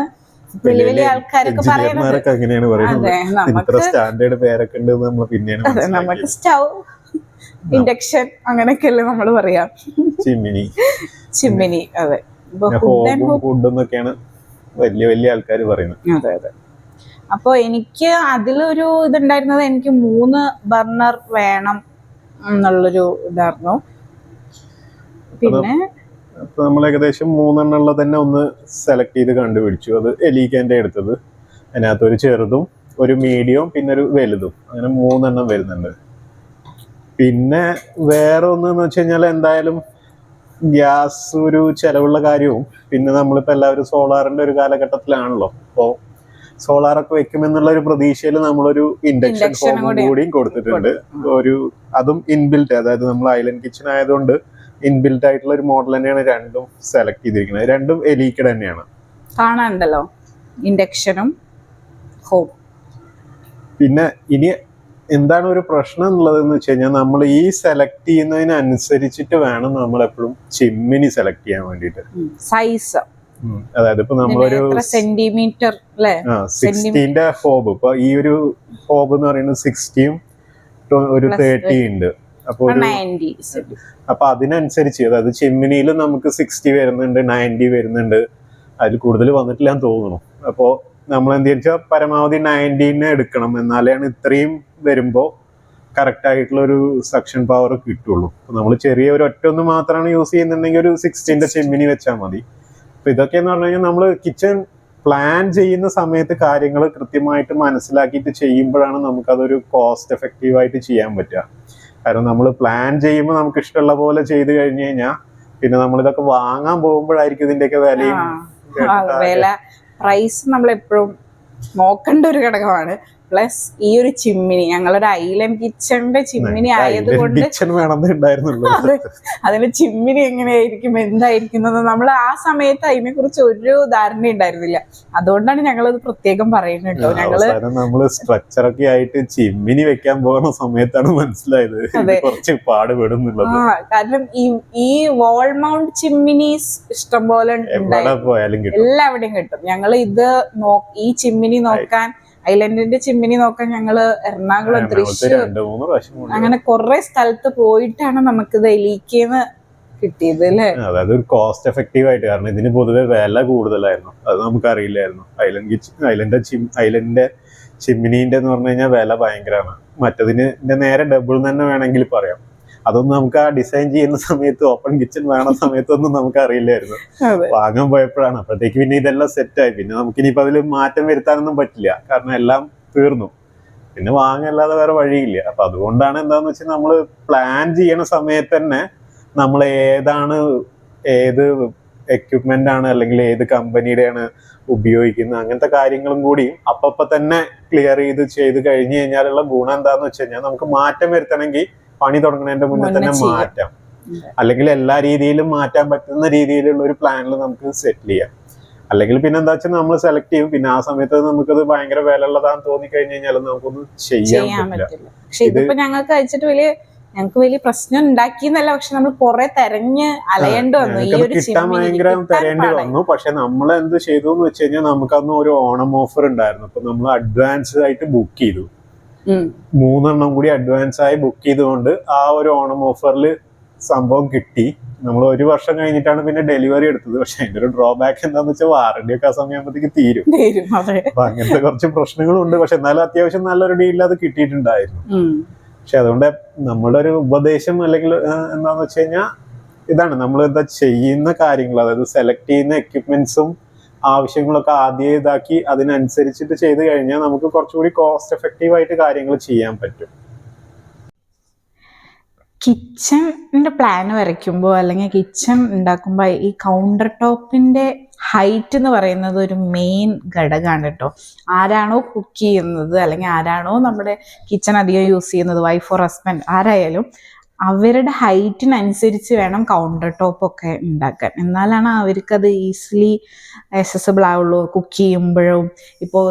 വലിയ വലിയ ആൾക്കാരൊക്കെ പറയുന്നത്. അങ്ങനെയാണ് പറയുന്നത്. സ്റ്റാൻഡേർഡ് പേരൊക്കെ ഉണ്ട് നമ്മൾ പിന്നെയാണ് നമുക്ക് സ്റ്റൗ, ഇൻഡക്ഷൻ അങ്ങനെയൊക്കെയല്ലേ നമ്മൾ പറയാ. ചിമ്മിനി അതെ. ഹുഡ് എന്നൊക്കെയാണ് വലിയ വലിയ ആൾക്കാർ പറയുന്നത്. അതെ അതെ. അപ്പോൾ എനിക്ക് അതിലൊരു ഇതുണ്ടായിരുന്നത് എനിക്ക് 3 ബർണർ വേണം എന്നുള്ളൊരു ഇതായിരുന്നു. പിന്നെ നമ്മൾ ഏകദേശം 3 എണ്ണുള്ളത് തന്നെ ഒന്ന് സെലക്ട് ചെയ്ത് കണ്ടുപിടിച്ചു. അത് എലീക്കൻ്റെ എടുത്തത്. അതിനകത്ത് ഒരു ചെറുതും ഒരു മീഡിയവും പിന്നെ ഒരു വലുതും, അങ്ങനെ 3 എണ്ണം വരുന്നുണ്ട്. പിന്നെ വേറെ ഒന്നെന്ന് വെച്ച് കഴിഞ്ഞാൽ എന്തായാലും ഗ്യാസ് ഒരു ചെലവുള്ള കാര്യവും പിന്നെ നമ്മളിപ്പോ എല്ലാവരും സോളാറിന്റെ ഒരു കാലഘട്ടത്തിലാണല്ലോ. അപ്പോൾ സോളാറൊക്കെ വെക്കുമെന്നുള്ള ഒരു പ്രതീക്ഷയിൽ നമ്മളൊരു ഇൻഡക്ഷൻ ഹോമും കൂടിയും കൊടുത്തിട്ടുണ്ട്. അതും ഇൻബിൽറ്റ്, അതായത് നമ്മൾ ഐലൻഡ് കിച്ചൺ ആയതുകൊണ്ട് ഇൻബിൽറ്റ് ആയിട്ടുള്ള ഒരു മോഡൽ തന്നെയാണ് രണ്ടും സെലക്ട് ചെയ്തിരിക്കുന്നത്. രണ്ടും എലീക്കഡ് തന്നെയാണ് കാണാനുണ്ടല്ലോ, ഇൻഡക്ഷനും ഹോം. പിന്നെ ഇനി എന്താണ് ഒരു പ്രശ്നം എന്നുള്ളതെന്ന് വെച്ച് കഴിഞ്ഞാൽ നമ്മൾ ഈ സെലക്ട് ചെയ്യുന്നതിനനുസരിച്ചിട്ട് വേണം നമ്മൾ എപ്പോഴും ചിമ്മിനി സെലക്ട് ചെയ്യാൻ വേണ്ടിയിട്ട്. സൈസ്, അതായത് ഇപ്പൊ നമ്മളൊരു സെന്റിമീറ്റർ 60ന്റെ ഹോബ്, ഇപ്പൊ ഈ ഒരു ഹോബ് എന്ന് പറയുന്നത് 60 ഒരു 30 ഉണ്ട്. അപ്പൊ അതിനനുസരിച്ച്, അതായത് ചിമ്മിനിയിൽ നമുക്ക് 60 വരുന്നുണ്ട്, 90 വരുന്നുണ്ട്, അതിൽ കൂടുതൽ വന്നിട്ടില്ല എന്ന് തോന്നുന്നു. അപ്പോ നമ്മൾ എന്ത് വെച്ചാൽ പരമാവധി 90 എടുക്കണം, എന്നാലാണ് ഇത്രയും വരുമ്പോ കറക്റ്റ് ആയിട്ടുള്ള ഒരു സക്ഷൻ പവർ കിട്ടുള്ളൂ. നമ്മൾ ചെറിയ ഒരു ഒറ്റൊന്ന് മാത്രമാണ് യൂസ് ചെയ്യുന്നുണ്ടെങ്കിൽ ഒരു 60ന്റെ ചിമ്മിനി വെച്ചാൽ മതി. അപ്പൊ ഇതൊക്കെ എന്ന് പറഞ്ഞു കഴിഞ്ഞാൽ നമ്മൾ കിച്ചൺ പ്ലാൻ ചെയ്യുന്ന സമയത്ത് കാര്യങ്ങൾ കൃത്യമായിട്ട് മനസ്സിലാക്കിയിട്ട് ചെയ്യുമ്പോഴാണ് നമുക്കതൊരു കോസ്റ്റ് എഫക്റ്റീവായിട്ട് ചെയ്യാൻ പറ്റുക. കാരണം നമ്മൾ പ്ലാൻ ചെയ്യുമ്പോൾ നമുക്ക് ഇഷ്ടമുള്ള പോലെ ചെയ്ത് കഴിഞ്ഞു കഴിഞ്ഞാൽ പിന്നെ നമ്മളിതൊക്കെ വാങ്ങാൻ പോകുമ്പോഴായിരിക്കും ഇതിന്റെയൊക്കെ വിലയും പ്രൈസ് നമ്മൾ എപ്പോഴും നോക്കേണ്ട ഒരു ഘടകമാണ്. പ്ലസ് ഈ ഒരു ചിമ്മിനി, ഞങ്ങളുടെ ഐലൻഡ് കിച്ചണിന്റെ ചിമ്മിനി ആയതുകൊണ്ട് അതിന്റെ ചിമ്മിനി എങ്ങനെയായിരിക്കും, എന്തായിരിക്കും നമ്മൾ ആ സമയത്ത് അതിനെ കുറിച്ച് ഒരു ധാരണ ഉണ്ടായിരുന്നില്ല. അതുകൊണ്ടാണ് ഞങ്ങളത് പ്രത്യേകം പറയുന്നത് കേട്ടോ. നമ്മള് സ്ട്രക്ചർ ഒക്കെ ആയിട്ട് ചിമ്മിനി വെക്കാൻ പോകുന്ന സമയത്താണ് മനസ്സിലായത് കുറച്ച് പാടുപെടുന്നുള്ളത്. കാരണം ഈ വാൾ മൗണ്ട് ചിമ്മിനീസ് ഇഷ്ടംപോലെ എല്ലാവിടെയും കിട്ടും. ഞങ്ങൾ ഈ ചിമ്മിനി നോക്കാൻ, ഐലൻഡിന്റെ ചിമ്മിനി നോക്കാൻ ഞങ്ങള് എറണാകുളം, തൃശ്ശൂർ, അങ്ങനെ കുറെ സ്ഥലത്ത് പോയിട്ടാണ് നമുക്കിത് എലീക്കേന്ന് കിട്ടിയത് അല്ലേ. അതായത് ഒരു കോസ്റ്റ് എഫക്റ്റീവ് ആയിട്ട്, കാരണം ഇതിന് പൊതുവെ വില കൂടുതലായിരുന്നു, അത് നമുക്കറിയില്ലായിരുന്നു. ഐലൻഡിന്റെ ചിമ്മിനീന്റെ എന്ന് പറഞ്ഞു കഴിഞ്ഞാൽ വില ഭയങ്കരമാണ്. മറ്റതിന് നേരെ ഡബിൾ തന്നെ വേണമെങ്കിൽ പറയാം. അതൊന്നും നമുക്ക് ആ ഡിസൈൻ ചെയ്യുന്ന സമയത്ത്, ഓപ്പൺ കിച്ചൺ വേണ സമയത്തൊന്നും നമുക്ക് അറിയില്ലായിരുന്നു. വാങ്ങാൻ പോയപ്പോഴാണ്. അപ്പോഴത്തേക്ക് പിന്നെ ഇതെല്ലാം സെറ്റായി. പിന്നെ നമുക്കിനിയിപ്പോൾ അതിൽ മാറ്റം വരുത്താനൊന്നും പറ്റില്ല, കാരണം എല്ലാം തീർന്നു. പിന്നെ വാങ്ങല്ലാതെ വേറെ വഴിയില്ല. അപ്പൊ അതുകൊണ്ടാണ് എന്താന്ന് വെച്ചാൽ നമ്മൾ പ്ലാൻ ചെയ്യണ സമയത്ത് തന്നെ നമ്മൾ ഏത് എക്യുപ്മെന്റ് ആണ് അല്ലെങ്കിൽ ഏത് കമ്പനിയുടെയാണ് ഉപയോഗിക്കുന്നത്, അങ്ങനത്തെ കാര്യങ്ങളും കൂടി അപ്പൊ തന്നെ ക്ലിയർ ചെയ്ത് കഴിഞ്ഞു കഴിഞ്ഞാലുള്ള ഗുണം എന്താന്ന് വെച്ച് കഴിഞ്ഞാൽ നമുക്ക് മാറ്റം വരുത്തണമെങ്കിൽ പണി തുടങ്ങുന്നതിന്റെ മുന്നേ തന്നെ മാറ്റാം. അല്ലെങ്കിൽ എല്ലാ രീതിയിലും മാറ്റാൻ പറ്റുന്ന രീതിയിലുള്ള ഒരു പ്ലാനിൽ നമുക്ക് സെറ്റിൽ ചെയ്യാം. അല്ലെങ്കിൽ പിന്നെ എന്താ വെച്ചാൽ നമ്മൾ സെലക്ട് ചെയ്യും, പിന്നെ ആ സമയത്ത് നമുക്കത് ഭയങ്കര വില ഉള്ളതാന്ന് തോന്നി കഴിഞ്ഞു കഴിഞ്ഞാൽ നമുക്കൊന്നും ചെയ്യാൻ പറ്റില്ല. പക്ഷെ ഇതിപ്പോ ഞങ്ങൾക്ക് അയച്ചിട്ട് ഞങ്ങൾക്ക് വലിയ പ്രശ്നം ഉണ്ടാക്കിയെന്നല്ല, പക്ഷെ നമ്മൾ കുറെ തെരഞ്ഞ് അലയേണ്ടി വന്നു. ഈ ഒരു കിട്ടാൻ ഭയങ്കര തെരയേണ്ടി വന്നു. പക്ഷെ നമ്മൾ എന്ത് ചെയ്തു എന്ന് വെച്ച് കഴിഞ്ഞാൽ നമുക്കന്ന് ഒരു ഓണം ഓഫർ ഉണ്ടായിരുന്നു. അപ്പൊ നമ്മൾ അഡ്വാൻസ് ആയിട്ട് ബുക്ക് ചെയ്തു. 3 എണ്ണം കൂടി അഡ്വാൻസ് ആയി ബുക്ക് ചെയ്തുകൊണ്ട് ആ ഒരു ഓണം ഓഫറിൽ സംഭവം കിട്ടി. നമ്മൾ 1 വർഷം കഴിഞ്ഞിട്ടാണ് പിന്നെ ഡെലിവറി എടുത്തത്. പക്ഷെ അതിന്റെ ഒരു ഡ്രോബാക്ക് എന്താന്ന് വെച്ചാൽ വാറണ്ടി ഒക്കെ ആ സമയമാകുമ്പോഴത്തേക്ക് തീരും. അപ്പൊ അങ്ങനത്തെ കുറച്ച് പ്രശ്നങ്ങളുണ്ട്. പക്ഷെ എന്നാലും അത്യാവശ്യം നല്ലൊരു ഡീലിൽ അത് കിട്ടിയിട്ടുണ്ടായിരുന്നു. പക്ഷെ അതുകൊണ്ട് നമ്മുടെ ഒരു ഉപദേശം അല്ലെങ്കിൽ എന്താന്ന് വെച്ച് കഴിഞ്ഞാൽ ഇതാണ്, നമ്മൾ എന്താ ചെയ്യുന്ന കാര്യങ്ങൾ, അതായത് സെലക്ട് ചെയ്യുന്ന എക്യുപ്മെന്റ്സും ആവശ്യങ്ങളൊക്കെ ആദ്യം ഇതാക്കി അതിനനുസരിച്ചിട്ട് ചെയ്ത് കഴിഞ്ഞാൽ നമുക്ക് കുറച്ചുകൂടി കോസ്റ്റ് എഫക്റ്റീവ് ആയിട്ട് കാര്യങ്ങൾ ചെയ്യാൻ പറ്റും. കിച്ചണിന്റെ പ്ലാൻ വരയ്ക്കുമ്പോൾ അല്ലെങ്കിൽ കിച്ചൺ ഉണ്ടാക്കുമ്പോൾ ഈ കൗണ്ടർ ടോപ്പിന്റെ ഹൈറ്റ് എന്ന് പറയുന്നത് ഒരു മെയിൻ ഘടകമാണ് കേട്ടോ. ആരാണോ കുക്ക് ചെയ്യുന്നത് അല്ലെങ്കിൽ ആരാണോ നമ്മുടെ കിച്ചൺ അധികം യൂസ് ചെയ്യുന്നത്, വൈഫ് ഓർ ഹസ്ബൻഡ് ആരായാലും, അവരുടെ ഹൈറ്റിനനുസരിച്ച് വേണം കൗണ്ടർ ടോപ്പ് ഒക്കെ ഉണ്ടാക്കാൻ. എന്നാലാണ് അവർക്കത് ഈസിലി ആക്സസിബിൾ ആവുള്ളൂ കുക്ക് ചെയ്യുമ്പോഴും. ഇപ്പോൾ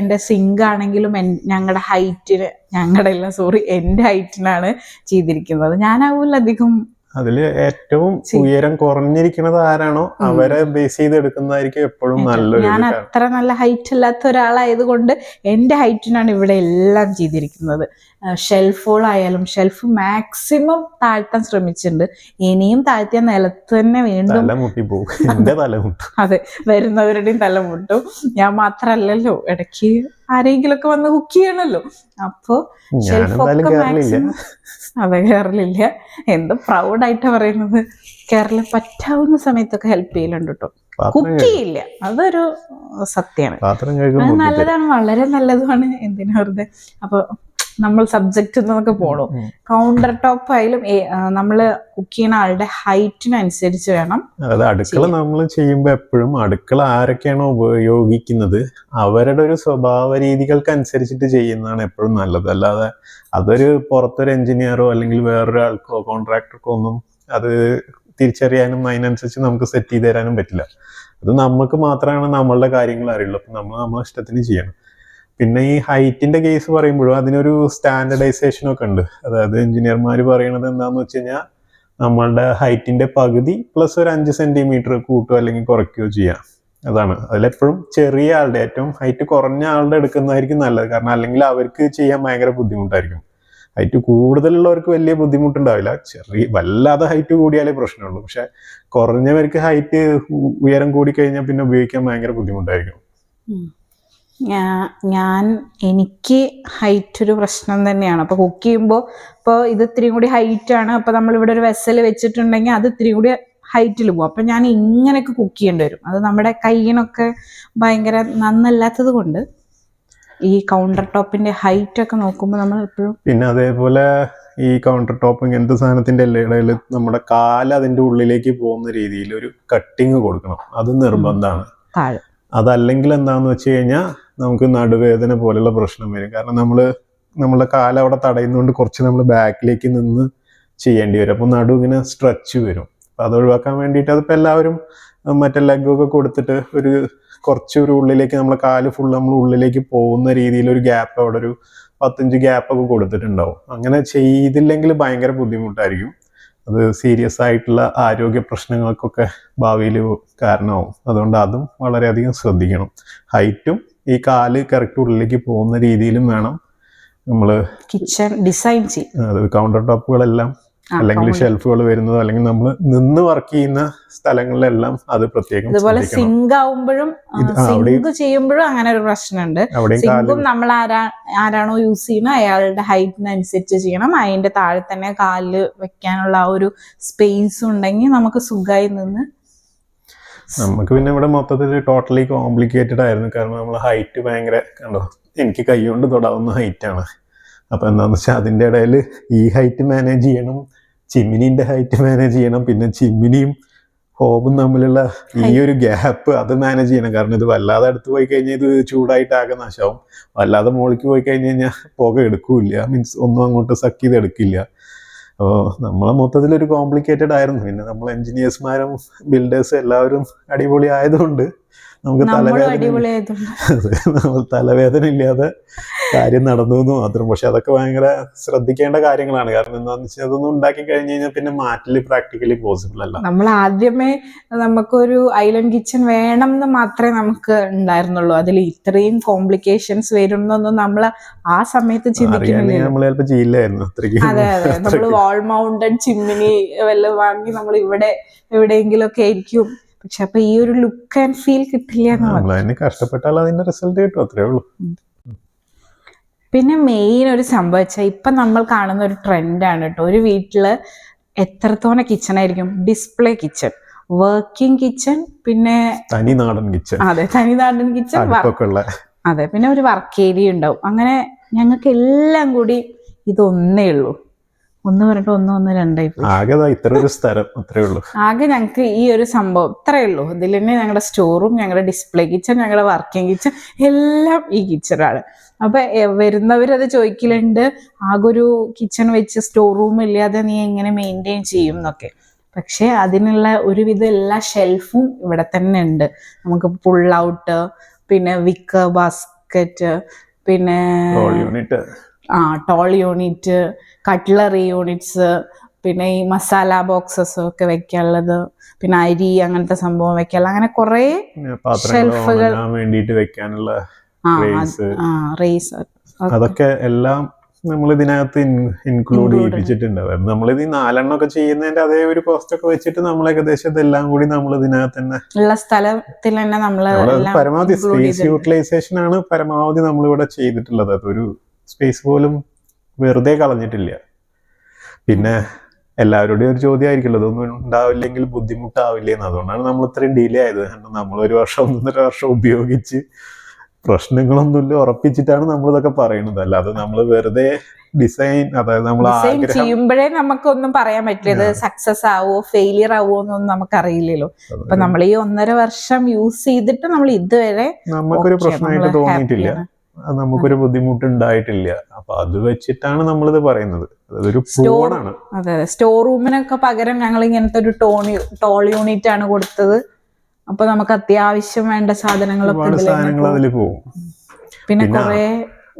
എൻ്റെ സിങ്ക് ആണെങ്കിലും എൻ്റെ ഹൈറ്റിനാണ് ചെയ്തിരിക്കുന്നത്. ഞാനാവില്ല അധികം അതില് ഏറ്റവും ഉയരം കുറഞ്ഞിരിക്കുന്നത് ആരാണോ അവരെ ബേസ് ചെയ്ത് എടുക്കുന്നതായിരിക്കും എപ്പോഴും നല്ലൊരു. ഞാൻ അത്ര നല്ല ഹൈറ്റ് ഇല്ലാത്ത ഒരാളായത് കൊണ്ട് എൻ്റെ ഹൈറ്റിനാണ് ഇവിടെ എല്ലാം ചെയ്തിരിക്കുന്നത്. ഷെൽഫുകളായാലും ഷെൽഫ് മാക്സിമം താഴ്ത്താൻ ശ്രമിച്ചിട്ടുണ്ട്. ഇനിയും താഴ്ത്തിയ നിലത്ത് തന്നെ വീണ്ടും അതെ, വരുന്നവരുടെയും തല മുട്ടും. ഞാൻ മാത്രല്ലല്ലോ, ഇടയ്ക്ക് ആരെങ്കിലുമൊക്കെ വന്ന് കുക്ക് ചെയ്യണല്ലോ. അപ്പൊ ഷെൽഫൊക്കെ മാക്സിമം അതെ കേരളില്ല. എന്ത് പ്രൗഡായിട്ടാ പറയുന്നത്. കേരളം പറ്റാവുന്ന സമയത്തൊക്കെ ഹെൽപ്പ് ചെയ്യലുണ്ട് കേട്ടോ. കുക്ക് ചെയ്യില്ല, അതൊരു സത്യമാണ്. നല്ലതാണ്, വളരെ നല്ലതുമാണ്. എന്തിനാ വെറുതെ. അപ്പൊ നമ്മൾ സബ്ജക്റ്റ് എന്നൊക്കെ പോണു. കൗണ്ടർ ടോപ്പ് ആയാലും നമ്മൾ കുക്ക് ചെയ്യുന്ന ആളുടെ ഹൈറ്റിനനുസരിച്ച് വേണം. അതായത് അടുക്കള നമ്മൾ ചെയ്യുമ്പോൾ എപ്പോഴും അടുക്കള ആരൊക്കെയാണോ ഉപയോഗിക്കുന്നത് അവരുടെ ഒരു സ്വഭാവ രീതികൾക്ക് അനുസരിച്ചിട്ട് ചെയ്യുന്നതാണ് എപ്പോഴും നല്ലത്. അല്ലാതെ അതൊരു പുറത്തൊരു എഞ്ചിനീയറോ അല്ലെങ്കിൽ വേറൊരു ആൾക്കോ കോൺട്രാക്ടർക്കോ ഒന്നും അത് തിരിച്ചറിയാനും അതിനനുസരിച്ച് നമുക്ക് സെറ്റ് ചെയ്ത് തരാനും പറ്റില്ല. അത് നമുക്ക് മാത്രമാണ് നമ്മളുടെ കാര്യങ്ങൾ അറിയുള്ളൂ. അപ്പം നമ്മൾ നമ്മളെ ഇഷ്ടത്തിന് ചെയ്യണം. പിന്നെ ഈ ഹൈറ്റിന്റെ കേസ് പറയുമ്പോഴും അതിനൊരു സ്റ്റാൻഡർഡൈസേഷൻ ഒക്കെ ഉണ്ട്. അതായത് എഞ്ചിനീയർമാർ പറയണത് എന്താണെന്ന് വെച്ച് കഴിഞ്ഞാൽ നമ്മളുടെ ഹൈറ്റിന്റെ പകുതി പ്ലസ് ഒരു 5 സെന്റിമീറ്റർ കൂട്ടുകയോ അല്ലെങ്കിൽ കുറയ്ക്കുകയോ ചെയ്യാം. അതാണ് അതിലെപ്പോഴും ചെറിയ ആളുടെ ഏറ്റവും ഹൈറ്റ് കുറഞ്ഞ ആളുടെ എടുക്കുന്നതായിരിക്കും നല്ലത്. കാരണം അല്ലെങ്കിൽ അവർക്ക് ചെയ്യാൻ ഭയങ്കര ബുദ്ധിമുട്ടായിരിക്കും. ഹൈറ്റ് കൂടുതലുള്ളവർക്ക് വലിയ ബുദ്ധിമുട്ടുണ്ടാവില്ല. വല്ലാതെ ഹൈറ്റ് കൂടിയാലേ പ്രശ്നമുള്ളൂ. പക്ഷെ കുറഞ്ഞവർക്ക് ഹൈറ്റ് ഉയരം കൂടി കഴിഞ്ഞാൽ പിന്നെ ഉപയോഗിക്കാൻ ഭയങ്കര ബുദ്ധിമുട്ടായിരിക്കും. എനിക്ക് ഹൈറ്റ് ഒരു പ്രശ്നം തന്നെയാണ്. അപ്പോൾ കുക്ക് ചെയ്യുമ്പോൾ ഇപ്പോൾ ഇത് ഇത്തിരി കൂടി ഹൈറ്റാണ്, അപ്പോൾ നമ്മളിവിടെ ഒരു വെസൽ വെച്ചിട്ടുണ്ടെങ്കിൽ അത് ഇത്തിരി കൂടി ഹൈറ്റിൽ പോകും. അപ്പം ഞാൻ ഇങ്ങനെയൊക്കെ കുക്ക് ചെയ്യേണ്ടി വരും. അത് നമ്മുടെ കയ്യിനൊക്കെ ഭയങ്കര നന്നല്ലാത്തത് കൊണ്ട് ഈ കൗണ്ടർ ടോപ്പിന്റെ ഹൈറ്റ് ഒക്കെ നോക്കുമ്പോൾ നമ്മൾ എപ്പോഴും പിന്നെ അതേപോലെ ഈ കൗണ്ടർ ടോപ്പ് ഇങ്ങനത്തെ സാധനത്തിന്റെ ഇടയിൽ നമ്മുടെ കാല് അതിന്റെ ഉള്ളിലേക്ക് പോകുന്ന രീതിയിൽ ഒരു കട്ടിങ് കൊടുക്കണം. അത് നിർബന്ധമാണ്. അതല്ലെങ്കിൽ എന്താണെന്ന് വെച്ച് കഴിഞ്ഞാൽ നമുക്ക് നടുവേദന പോലെയുള്ള പ്രശ്നം വരും. കാരണം നമ്മളെ കാല് അവിടെ തടയുന്നതുകൊണ്ട് കുറച്ച് നമ്മൾ ബാക്കിലേക്ക് നിന്ന് ചെയ്യേണ്ടി വരും. അപ്പോൾ നടു ഇങ്ങനെ സ്ട്രെച്ച് വരും. അപ്പം അത് ഒഴിവാക്കാൻ വേണ്ടിയിട്ട് അതിപ്പോൾ എല്ലാവരും മറ്റേ ലെഗൊക്കെ കൊടുത്തിട്ട് കുറച്ചൊരു ഉള്ളിലേക്ക് നമ്മളെ കാല് ഫുൾ നമ്മൾ ഉള്ളിലേക്ക് പോകുന്ന രീതിയിൽ ഒരു ഗ്യാപ്പ് അവിടെ ഒരു 10 ഗ്യാപ്പൊക്കെ കൊടുത്തിട്ടുണ്ടാവും. അങ്ങനെ ചെയ്തില്ലെങ്കിൽ ഭയങ്കര ബുദ്ധിമുട്ടായിരിക്കും. അത് സീരിയസ് ആയിട്ടുള്ള ആരോഗ്യ പ്രശ്നങ്ങൾക്കൊക്കെ ഭാവിയിൽ കാരണമാവും. അതുകൊണ്ട് അതും വളരെയധികം ശ്രദ്ധിക്കണം. ഹൈറ്റും ഈ കാല് കറക്റ്റ് ഉള്ളിലേക്ക് പോകുന്ന രീതിയിലും വേണം നമ്മൾ കിച്ചൺ ഡിസൈൻ ചെയ്യും. അത് കൗണ്ടർ ടോപ്പുകളെല്ലാം അല്ലെങ്കിൽ ഷെൽഫുകൾ വരുന്നതോ അല്ലെങ്കിൽ നമ്മൾ നിന്ന് വർക്ക് ചെയ്യുന്ന സ്ഥലങ്ങളിലെല്ലാം അത് പ്രത്യേകം. അതുപോലെ സിങ്ക് ആവുമ്പോഴും സിങ്ക് ചെയ്യുമ്പോഴും അങ്ങനെ ഒരു പ്രശ്നമുണ്ട്. സിങ്കും നമ്മൾ ആരാണോ യൂസ് ചെയ്യുന്നത് അയാളുടെ ഹൈറ്റിനനുസരിച്ച് ചെയ്യണം. അതിന്റെ താഴെ തന്നെ കാല് വെക്കാനുള്ള ആ ഒരു സ്പേസ് ഉണ്ടെങ്കിൽ നമുക്ക് സുഖമായി നിന്ന്. നമുക്ക് പിന്നെ ഇവിടെ മൊത്തത്തിൽ ടോട്ടലി കോംപ്ലിക്കേറ്റഡ് ആയിരുന്നു. കാരണം നമ്മൾ ഹൈറ്റ് ഭയങ്കര കണ്ടോ, എനിക്ക് കൈ കൊണ്ട് തൊടാവുന്ന ഹൈറ്റാണ്. അപ്പൊ എന്താന്ന് വെച്ചാൽ അതിന്റെ ഇടയിൽ ഈ ഹൈറ്റ് മാനേജ് ചെയ്യണം, ചിമ്മിനിന്റെ ഹൈറ്റ് മാനേജ് ചെയ്യണം, പിന്നെ ചിമ്മിനിയും ഹോബും തമ്മിലുള്ള ഈ ഒരു ഗ്യാപ്പ് അത് മാനേജ് ചെയ്യണം. കാരണം ഇത് വല്ലാതെ അടുത്ത് പോയി കഴിഞ്ഞാൽ ഇത് ചൂടായിട്ട് ആകെ നാശമാവും. വല്ലാതെ മുകളിലേക്ക് പോയി കഴിഞ്ഞ് കഴിഞ്ഞാൽ പുക എടുക്കൂല, മീൻസ് ഒന്നും അങ്ങോട്ട് സക്ക് ചെയ്ത് എടുക്കില്ല. അപ്പോൾ നമ്മളെ മൊത്തത്തിലൊരു കോംപ്ലിക്കേറ്റഡ് ആയിരുന്നു. പിന്നെ നമ്മൾ എഞ്ചിനീയേഴ്സ്മാരും ബിൽഡേഴ്സും എല്ലാവരും അടിപൊളി ആയതുകൊണ്ട് നമുക്ക് തലവേദന ഇല്ലാതെ കാര്യം നടന്നു എന്ന് മാത്രം. പക്ഷെ അതൊക്കെ ഭയങ്കര ശ്രദ്ധിക്കേണ്ട കാര്യങ്ങളാണ്. കാരണം എന്താണെന്ന് വെച്ചാൽ അതൊന്നും ഉണ്ടാക്കി കഴിഞ്ഞ് കഴിഞ്ഞാൽ പിന്നെ മാറ്റല് പ്രാക്ടിക്കലി പോസിബിൾ അല്ല. നമ്മൾ ആദ്യമേ നമുക്കൊരു ഐലൻഡ് കിച്ചൺ വേണം എന്ന് മാത്രമേ നമുക്ക് ഉണ്ടായിരുന്നുള്ളൂ. അതിൽ ഇത്രയും കോംപ്ലിക്കേഷൻസ് വരുന്നൊന്നും നമ്മൾ ആ സമയത്ത് ചിന്തിക്കുന്നില്ല. നമ്മൾ ചിലപ്പോൾ ചെയ്യില്ലായിരുന്നു. അതെ അതെ, നമ്മൾ വാൾ മൗണ്ടഡ് ചിമ്മിനി വല്ലതും വാങ്ങി നമ്മൾ ഇവിടെ എവിടെയെങ്കിലും ഒക്കെ ആയിരിക്കും. പക്ഷെ അപ്പൊ ഈ ഒരു ലുക്ക് ആൻഡ് ഫീൽ കിട്ടില്ല. കഷ്ടപ്പെട്ടാൽ അതിന്റെ റിസൾട്ട് കിട്ടും, അത്രേ ഉള്ളൂ. പിന്നെ മെയിൻ ഒരു സംഭവം വെച്ചാൽ ഇപ്പൊ നമ്മൾ കാണുന്ന ഒരു ട്രെൻഡാണ് കേട്ടോ. ഒരു വീട്ടില് എത്രത്തോളം കിച്ചൺ ആയിരിക്കും? ഡിസ്പ്ലേ കിച്ചൺ, വർക്കിംഗ് കിച്ചൺ, പിന്നെ തനിനാടൻ കിച്ചൺ. അതെ, തനിനാടൻ കിച്ചൺ. അതെ, പിന്നെ ഒരു വർക്ക് ഏരിയ ഉണ്ടാവും. അങ്ങനെ ഞങ്ങൾക്ക് എല്ലാം കൂടി ഇതൊന്നേ ഉള്ളൂ. 1 പറഞ്ഞിട്ട് 1 1 2 ആകെ ഇത്ര ഒരു സ്ഥലം, അത്രേ ഉള്ളൂ. ആകെ ഞങ്ങൾക്ക് ഈ ഒരു സംഭവം ഇത്രേ ഉള്ളൂ. ഇതിൽ തന്നെ ഞങ്ങളുടെ സ്റ്റോറും, ഞങ്ങളുടെ ഡിസ്പ്ലേ കിച്ചൺ, ഞങ്ങളുടെ വർക്കിംഗ് കിച്ചൺ എല്ലാം ഈ കിച്ചണാണ്. അപ്പൊ വരുന്നവരത് ചോദിക്കലുണ്ട്, ആകെ ഒരു കിച്ചൺ വെച്ച് സ്റ്റോർ റൂം ഇല്ലാതെ നീ എങ്ങനെ മെയിൻറ്റെയിൻ ചെയ്യും എന്നൊക്കെ. പക്ഷെ അതിനുള്ള ഒരുവിധം എല്ലാ ഷെൽഫും ഇവിടെ തന്നെ ഉണ്ട്. നമുക്ക് പുൾ ഔട്ട്, പിന്നെ വിക്ക് ബാസ്ക്കറ്റ്, പിന്നെ ടോൾ യൂണിറ്റ്, കട്ട്ലറി യൂണിറ്റ്സ്, പിന്നെ ഈ മസാല ബോക്സസ് ഒക്കെ വെക്കാനുള്ളത്, പിന്നെ അരി അങ്ങനത്തെ സംഭവം വെക്കാനുള്ള, അങ്ങനെ കുറെ ഷെൽഫുകൾ വേണ്ടിയിട്ട് വെക്കാനുള്ള റേസ്, അതൊക്കെ എല്ലാം നമ്മൾ ഇതിനകത്ത് ഇൻക്ലൂഡ് ചെയ്യിപ്പിച്ചിട്ടുണ്ട്. നമ്മളിത് 4 ഒക്കെ ചെയ്യുന്നതിന്റെ അതേ ഒരു കോസ്റ്റ് ഒക്കെ വെച്ചിട്ട് നമ്മൾ ഏകദേശം ഇതെല്ലാം കൂടി നമ്മൾ ഇതിനകത്ത് തന്നെ ഉള്ള സ്ഥലത്തിൽ തന്നെ നമ്മൾ പരമാവധി സ്പേസ് യൂട്ടിലൈസേഷൻ ആണ് പരമാവധി നമ്മളിവിടെ ചെയ്തിട്ടുള്ളത്. അതൊരു സ്പേസ് പോലും വെറുതെ കളഞ്ഞിട്ടില്ല. പിന്നെ എല്ലാവരുടെയും ഒരു ചോദ്യമായിരിക്കുമല്ലോ, ഇതൊന്നും ഉണ്ടാവില്ലെങ്കിൽ ബുദ്ധിമുട്ടാവില്ലേ എന്ന്. അതുകൊണ്ടാണ് നമ്മൾ ഇത്രയും ഡിലേ ആയത്. കാരണം നമ്മൾ 1 വർഷം 1.5 വർഷം ഉപയോഗിച്ച് പ്രശ്നങ്ങളൊന്നുമില്ല ഉറപ്പിച്ചിട്ടാണ് നമ്മൾ ഇതൊക്കെ പറയുന്നത്. അല്ലാതെ നമ്മൾ വെറുതെ ഡിസൈൻ, അതായത് നമ്മൾ ഡിസൈൻ ആഗ്രഹം ചെയ്യുമ്പോഴേ നമുക്കൊന്നും പറയാൻ പറ്റില്ല ഇത് സക്സസ് ആവോ ഫെയിലിയർ ആവോ എന്നൊന്നും നമുക്കറിയില്ലല്ലോ. അപ്പൊ നമ്മൾ ഈ 1.5 വർഷം യൂസ് ചെയ്തിട്ട് നമ്മൾ ഇതുവരെ നമുക്കൊരു പ്രശ്നമായിട്ട് തോന്നിയിട്ടില്ല, അത് നമുക്കൊരു ബുദ്ധിമുട്ടുണ്ടായിട്ടില്ല. അപ്പൊ അത് വെച്ചിട്ടാണ് നമ്മളിത് പറയുന്നത്. അതൊരു ഫോണാണ്. അതെ, സ്റ്റോർ റൂമിനൊക്കെ പകരം ഞങ്ങൾ ഇങ്ങനത്തെ ഒരു ടോൾ യൂണിറ്റ് ആണ് കൊടുത്തത്. അപ്പൊ നമുക്ക് അത്യാവശ്യം വേണ്ട സാധനങ്ങളൊക്കെ അതിൽ പോകും. പിന്നെ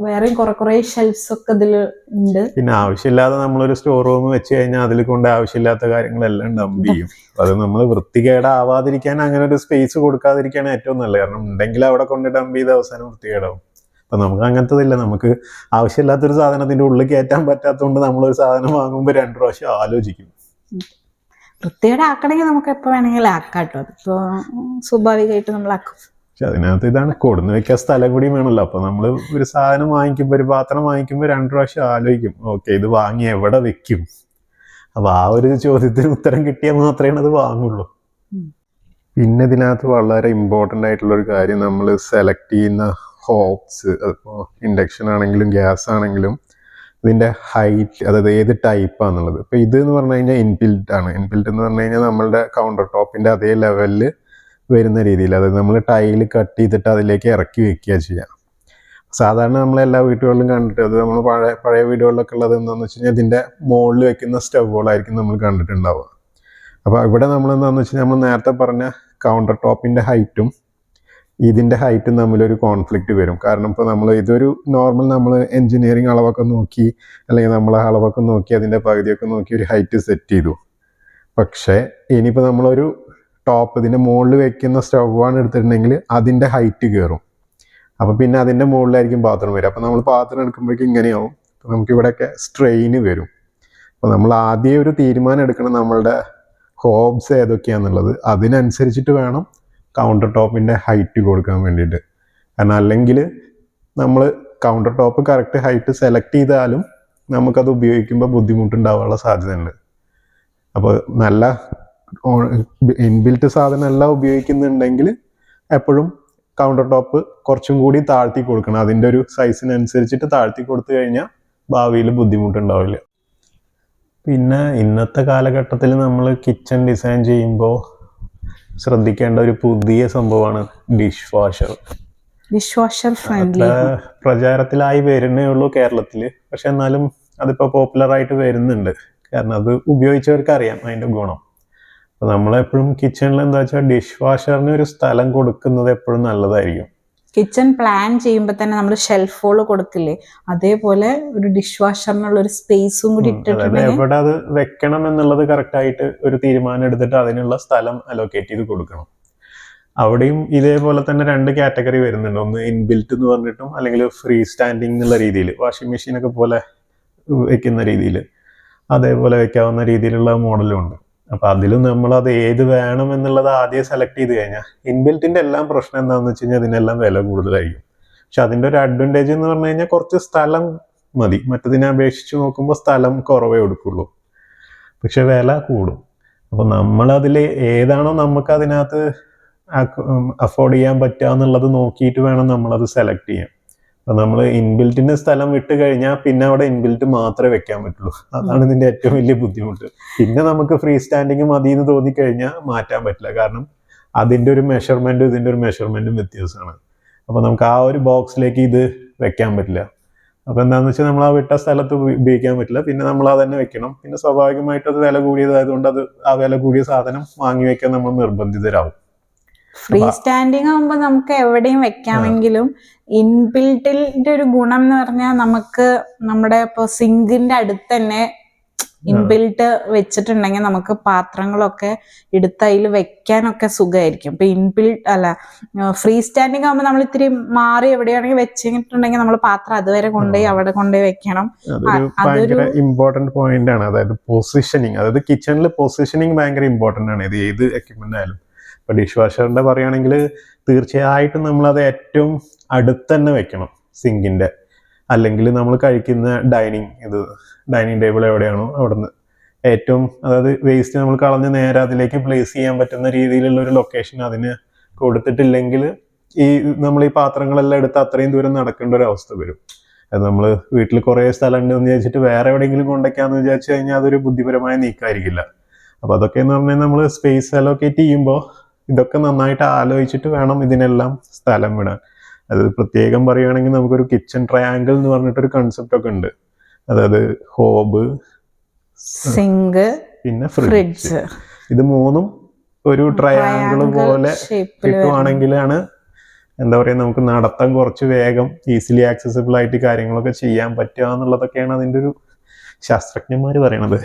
വേറെയും കുറെ ഷെൽഫ്സ് ഒക്കെ ഇതിൽ ഉണ്ട്. പിന്നെ ആവശ്യമില്ലാതെ നമ്മളൊരു സ്റ്റോർ റൂം വെച്ച് കഴിഞ്ഞാൽ അതിൽ കൊണ്ട് ആവശ്യമില്ലാത്ത കാര്യങ്ങളെല്ലാം ഡംപ് ചെയ്യും. അത് നമ്മൾ വൃത്തികേടാവാതിരിക്കാൻ അങ്ങനെ ഒരു സ്പേസ് കൊടുക്കാതിരിക്കാണ് ഏറ്റവും നല്ലത്. കാരണം ഉണ്ടെങ്കിൽ അവിടെ കൊണ്ട് ഡംപ് ചെയ്ത് അവസാനം വൃത്തികേടാവും. അപ്പൊ നമുക്ക് അങ്ങനത്തതില്ല. നമുക്ക് ആവശ്യമില്ലാത്തൊരു സാധനത്തിന്റെ ഉള്ളിൽ കയറ്റാൻ പറ്റാത്തതുകൊണ്ട് നമ്മളൊരു സാധനം വാങ്ങുമ്പോൾ 2 പ്രാവശ്യം ആലോചിക്കും. വൃത്തികേടാക്കണമെങ്കിൽ നമുക്ക് എപ്പോ വേണമെങ്കിലും ആക്കാട്ടോ. അതിപ്പോ സ്വാഭാവികമായിട്ട് നമ്മൾ ആക്കും. പക്ഷെ അതിനകത്ത് ഇതാണ്, കൊടുന്ന് വെക്കാൻ സ്ഥലം കൂടി വേണമല്ലോ. അപ്പൊ നമ്മൾ ഒരു സാധനം വാങ്ങിക്കുമ്പോൾ, ഒരു പാത്രം വാങ്ങിക്കുമ്പോൾ 2 പ്രാവശ്യം ആലോചിക്കും, ഓക്കെ ഇത് വാങ്ങി എവിടെ വെക്കും. അപ്പൊ ആ ഒരു ചോദ്യത്തിന് ഉത്തരം കിട്ടിയാൽ മാത്രമേ അത് വാങ്ങുള്ളൂ. പിന്നെ ഇതിനകത്ത് വളരെ ഇമ്പോർട്ടൻ്റ് ആയിട്ടുള്ള ഒരു കാര്യം, നമ്മൾ സെലക്ട് ചെയ്യുന്ന ഹോബ്സ്, അതിപ്പോൾ ഇൻഡക്ഷൻ ആണെങ്കിലും ഗ്യാസ് ആണെങ്കിലും ഇതിൻ്റെ ഹൈറ്റ്, അതായത് ഏത് ടൈപ്പാണെന്നുള്ളത്. ഇപ്പോൾ ഇത് എന്ന് പറഞ്ഞു കഴിഞ്ഞാൽ ഇൻബിൽറ്റ് ആണ്. ഇൻബിൽറ്റ് എന്ന് പറഞ്ഞു കഴിഞ്ഞാൽ നമ്മളുടെ കൗണ്ടർ ടോപ്പിൻ്റെ അതേ ലെവലിൽ വരുന്ന രീതിയിൽ, അതായത് നമ്മൾ ടൈല് കട്ട് ചെയ്തിട്ട് അതിലേക്ക് ഇറക്കി വെക്കുക ചെയ്യാം. സാധാരണ നമ്മളെല്ലാ വീടുകളിലും കണ്ടിട്ട്, അത് നമ്മൾ പഴയ വീടുകളിലൊക്കെ ഉള്ളത് എന്താണെന്ന് വെച്ച് കഴിഞ്ഞാൽ ഇതിൻ്റെ മുകളിൽ വെക്കുന്ന സ്റ്റൗകളായിരിക്കും നമ്മൾ കണ്ടിട്ടുണ്ടാവുക. അപ്പോൾ ഇവിടെ നമ്മൾ എന്താണെന്ന് വെച്ച് കഴിഞ്ഞാൽ നമ്മൾ നേരത്തെ പറഞ്ഞ കൗണ്ടർ ടോപ്പിൻ്റെ ഹൈറ്റും ഇതിൻ്റെ ഹൈറ്റും തമ്മിലൊരു കോൺഫ്ലിക്റ്റ് വരും. കാരണം ഇപ്പോൾ നമ്മൾ ഇതൊരു നോർമൽ നമ്മൾ എൻജിനീയറിങ് അളവൊക്കെ നോക്കി, അല്ലെങ്കിൽ നമ്മളെ അളവൊക്കെ നോക്കി അതിൻ്റെ പകുതിയൊക്കെ നോക്കി ഒരു ഹൈറ്റ് സെറ്റ് ചെയ്തു. പക്ഷേ ഇനിയിപ്പോൾ നമ്മളൊരു ടോപ്പ് ഇതിൻ്റെ മുകളിൽ വെക്കുന്ന സ്റ്റൗവാണ് എടുത്തിട്ടുണ്ടെങ്കിൽ അതിൻ്റെ ഹൈറ്റ് കയറും. അപ്പോൾ പിന്നെ അതിൻ്റെ മുകളിലായിരിക്കും പാത്രം വരും. അപ്പോൾ നമ്മൾ പാത്രം എടുക്കുമ്പോഴേക്കും ഇങ്ങനെയാവും. അപ്പോൾ നമുക്കിവിടെയൊക്കെ സ്ട്രെയിന് വരും. അപ്പോൾ നമ്മൾ ആദ്യം ഒരു തീരുമാനം എടുക്കണം നമ്മളുടെ ഹോബ്സ് ഏതൊക്കെയാണെന്നുള്ളത്. അതിനനുസരിച്ചിട്ട് വേണം കൗണ്ടർ ടോപ്പിൻ്റെ ഹൈറ്റ് കൊടുക്കാൻ വേണ്ടിയിട്ട്. കാരണം അല്ലെങ്കിൽ നമ്മൾ counter top correct height select ചെയ്താലും നമുക്കത് ഉപയോഗിക്കുമ്പോൾ ബുദ്ധിമുട്ടുണ്ടാവാനുള്ള സാധ്യതയുണ്ട്. അപ്പോൾ നല്ല ഇൻബിൽറ്റ് സാധനം എല്ലാം ഉപയോഗിക്കുന്നുണ്ടെങ്കിൽ എപ്പോഴും കൗണ്ടർ ടോപ്പ് കുറച്ചും കൂടി താഴ്ത്തി കൊടുക്കണം. അതിൻ്റെ ഒരു സൈസിനനുസരിച്ചിട്ട് താഴ്ത്തി കൊടുത്തു കഴിഞ്ഞാൽ ഭാവിയിൽ ബുദ്ധിമുട്ടുണ്ടാവില്ല. പിന്നെ ഇന്നത്തെ കാലഘട്ടത്തിൽ നമ്മൾ കിച്ചൺ ഡിസൈൻ ചെയ്യുമ്പോൾ ശ്രദ്ധിക്കേണ്ട ഒരു പുതിയ സംഭവമാണ് ഡിഷ് വാഷർ. പ്രചാരത്തിലായി വരുന്നേ ഉള്ളൂ കേരളത്തിൽ. പക്ഷെ എന്നാലും അതിപ്പോൾ പോപ്പുലറായിട്ട് വരുന്നുണ്ട്. കാരണം അത് ഉപയോഗിച്ചവർക്ക് അറിയാം അതിൻ്റെ ഗുണം. അപ്പോൾ നമ്മളെപ്പോഴും കിച്ചണിൽ എന്താ വെച്ചാൽ ഡിഷ് വാഷറിന് ഒരു സ്ഥലം കൊടുക്കുന്നത് എപ്പോഴും നല്ലതായിരിക്കും. കിച്ചൺ പ്ലാൻ ചെയ്യുമ്പോൾ തന്നെ നമ്മൾ ഷെൽഫുകൾ കൊടുക്കില്ലേ, അതേപോലെ ഒരു ഡിഷ് വാഷറിനുള്ള ഒരു സ്പേസും കൂടി ഇട്ടിട്ടുണ്ടെങ്കിൽ എവിടെ അത് വെക്കണം എന്നുള്ളത് കറക്റ്റായിട്ട് ഒരു തീരുമാനം എടുത്തിട്ട് അതിനുള്ള സ്ഥലം അലോക്കേറ്റ് ചെയ്ത് കൊടുക്കണം. അവിടെയും ഇതേപോലെ തന്നെ 2 കാറ്റഗറി വരുന്നുണ്ട്. ഒന്ന് ഇൻബിൽറ്റ് എന്ന് പറഞ്ഞിട്ടും, അല്ലെങ്കിൽ ഫ്രീ സ്റ്റാൻഡിങ് എന്നുള്ള രീതിയിൽ വാഷിംഗ് മെഷീനൊക്കെ പോലെ വെക്കുന്ന രീതിയിൽ അതേപോലെ വെക്കാവുന്ന രീതിയിലുള്ള മോഡലും ഉണ്ട്. അപ്പോൾ അതിലും നമ്മളത് ഏത് വേണം എന്നുള്ളത് ആദ്യം സെലക്ട് ചെയ്ത് കഴിഞ്ഞാൽ, ഇൻബിൽറ്റിൻ്റെ എല്ലാം പ്രശ്നം എന്താണെന്ന് വെച്ച് കഴിഞ്ഞാൽ അതിനെല്ലാം വില കൂടുതലായിരിക്കും. പക്ഷെ അതിൻ്റെ ഒരു അഡ്വാൻറ്റേജ് എന്ന് പറഞ്ഞു കഴിഞ്ഞാൽ കുറച്ച് സ്ഥലം മതി. മറ്റതിനെ അപേക്ഷിച്ച് നോക്കുമ്പോൾ സ്ഥലം കുറവേ കൊടുക്കുള്ളൂ, പക്ഷെ വില കൂടും. അപ്പോൾ നമ്മളതിൽ ഏതാണോ നമുക്ക് അതിനകത്ത് അഫോർഡ് ചെയ്യാൻ പറ്റുക എന്നുള്ളത് നോക്കിയിട്ട് വേണം നമ്മളത് സെലക്ട് ചെയ്യാൻ. അപ്പം നമ്മൾ ഇൻബിൽറ്റിന് സ്ഥലം വിട്ട് കഴിഞ്ഞാൽ പിന്നെ അവിടെ ഇൻബിൽറ്റ് മാത്രമേ വെക്കാൻ പറ്റുള്ളൂ. അതാണ് ഇതിൻ്റെ ഏറ്റവും വലിയ ബുദ്ധിമുട്ട്. പിന്നെ നമുക്ക് ഫ്രീ സ്റ്റാൻഡിങ് മതി എന്ന് തോന്നിക്കഴിഞ്ഞാൽ മാറ്റാൻ പറ്റില്ല. കാരണം അതിൻ്റെ ഒരു മെഷർമെൻറ്റും ഇതിൻ്റെ ഒരു മെഷർമെൻറ്റും വ്യത്യാസമാണ്. അപ്പോൾ നമുക്ക് ആ ഒരു ബോക്സിലേക്ക് ഇത് വെക്കാൻ പറ്റില്ല. അപ്പോൾ എന്താണെന്ന് വെച്ചാൽ നമ്മൾ ആ വിട്ട സ്ഥലത്ത് ഉപയോഗിക്കാൻ പറ്റില്ല. പിന്നെ നമ്മൾ അത് തന്നെ വെക്കണം. പിന്നെ സ്വാഭാവികമായിട്ടും അത് വില കൂടിയതായതുകൊണ്ട് അത് ആ വില കൂടിയ സാധനം വാങ്ങി വെക്കാൻ നമ്മൾ നിർബന്ധിതരാകും. ഫ്രീ സ്റ്റാൻഡിങ് ആകുമ്പോൾ നമുക്ക് എവിടെയും വെക്കാമെങ്കിലും ഇൻബിൽറ്റിന്റെ ഒരു ഗുണം എന്ന് പറഞ്ഞാൽ നമുക്ക് നമ്മുടെ ഇപ്പോൾ സിങ്കിന്റെ അടുത്ത് തന്നെ ഇൻബിൽറ്റ് വെച്ചിട്ടുണ്ടെങ്കിൽ നമുക്ക് പാത്രങ്ങളൊക്കെ എടുത്ത് അതിൽ വെക്കാനൊക്കെ സുഖമായിരിക്കും. ഇപ്പൊ ഫ്രീ സ്റ്റാൻഡിങ് ആകുമ്പോൾ നമ്മൾ ഇത്തിരി മാറി എവിടെയാണെങ്കിൽ വെച്ചിട്ടുണ്ടെങ്കിൽ നമ്മൾ പാത്രം അതുവരെ കൊണ്ടുപോയി അവിടെ കൊണ്ടുപോയി വെക്കണം. അതൊരു ഇമ്പോർട്ടന്റ് പോയിന്റ് ആണ്. അതായത് പൊസിഷനിങ്, അതായത് കിച്ചണിൽ പൊസിഷനിങ് ഭയങ്കര ഇമ്പോർട്ടന്റ് ആണ്. ഇത് ഏത് എക്യുപ്മെന്റ് ആയാലും. ഇപ്പൊ ഡിഷ് വാഷറിന്റെ പറയുകയാണെങ്കിൽ തീർച്ചയായിട്ടും നമ്മളത് ഏറ്റവും അടുത്ത് തന്നെ വെക്കണം സിങ്കിന്റെ. അല്ലെങ്കിൽ നമ്മൾ കഴിക്കുന്ന ഡൈനിങ് ടേബിൾ എവിടെയാണോ അവിടുന്ന് ഏറ്റവും, അതായത് വേസ്റ്റ് നമ്മൾ കളഞ്ഞ് നേരെ അതിലേക്ക് പ്ലേസ് ചെയ്യാൻ പറ്റുന്ന രീതിയിലുള്ള ഒരു ലൊക്കേഷൻ അതിന് കൊടുത്തിട്ടില്ലെങ്കിൽ ഈ നമ്മൾ ഈ പാത്രങ്ങളെല്ലാം എടുത്ത് അത്രയും ദൂരം നടക്കേണ്ട ഒരു അവസ്ഥ വരും. അത് നമ്മൾ വീട്ടിൽ കുറേ സ്ഥലം ഉണ്ടെന്ന് വിചാരിച്ചിട്ട് വേറെ എവിടെയെങ്കിലും കൊണ്ടുവയ്ക്കാന്ന് വിചാരിച്ചു കഴിഞ്ഞാൽ അതൊരു ബുദ്ധിപരമായ നീക്കമായിരിക്കില്ല. അപ്പോൾ അതൊക്കെ എന്ന് പറഞ്ഞാൽ നമ്മൾ സ്പേസ് അലോക്കേറ്റ് ചെയ്യുമ്പോൾ ഇതൊക്കെ നന്നായിട്ട് ആലോചിച്ചിട്ട് വേണം ഇതിനെല്ലാം സ്ഥലം വിടാൻ. അത് പ്രത്യേകം പറയുകയാണെങ്കിൽ നമുക്കൊരു കിച്ചൺ ട്രയാങ്കിൾ എന്ന് പറഞ്ഞിട്ടൊരു കൺസെപ്റ്റ് ഒക്കെ ഉണ്ട്. അതായത് ഹോബ്, സിങ്ക്, പിന്നെ ഫ്രിഡ്ജ്, ഫ്രിഡ്ജ്, ഇത് മൂന്നും ഒരു ട്രയാങ്കിൾ പോലെ കിട്ടുവാണെങ്കിലാണ് എന്താ പറയുക, നമുക്ക് നടത്താൻ കുറച്ച് വേഗം ഈസിലി ആക്സസിബിൾ ആയിട്ട് കാര്യങ്ങളൊക്കെ ചെയ്യാൻ പറ്റുക എന്നുള്ളതൊക്കെയാണ് അതിൻ്റെ ഒരു ശാസ്ത്രജ്ഞന്മാർ പറയണത്.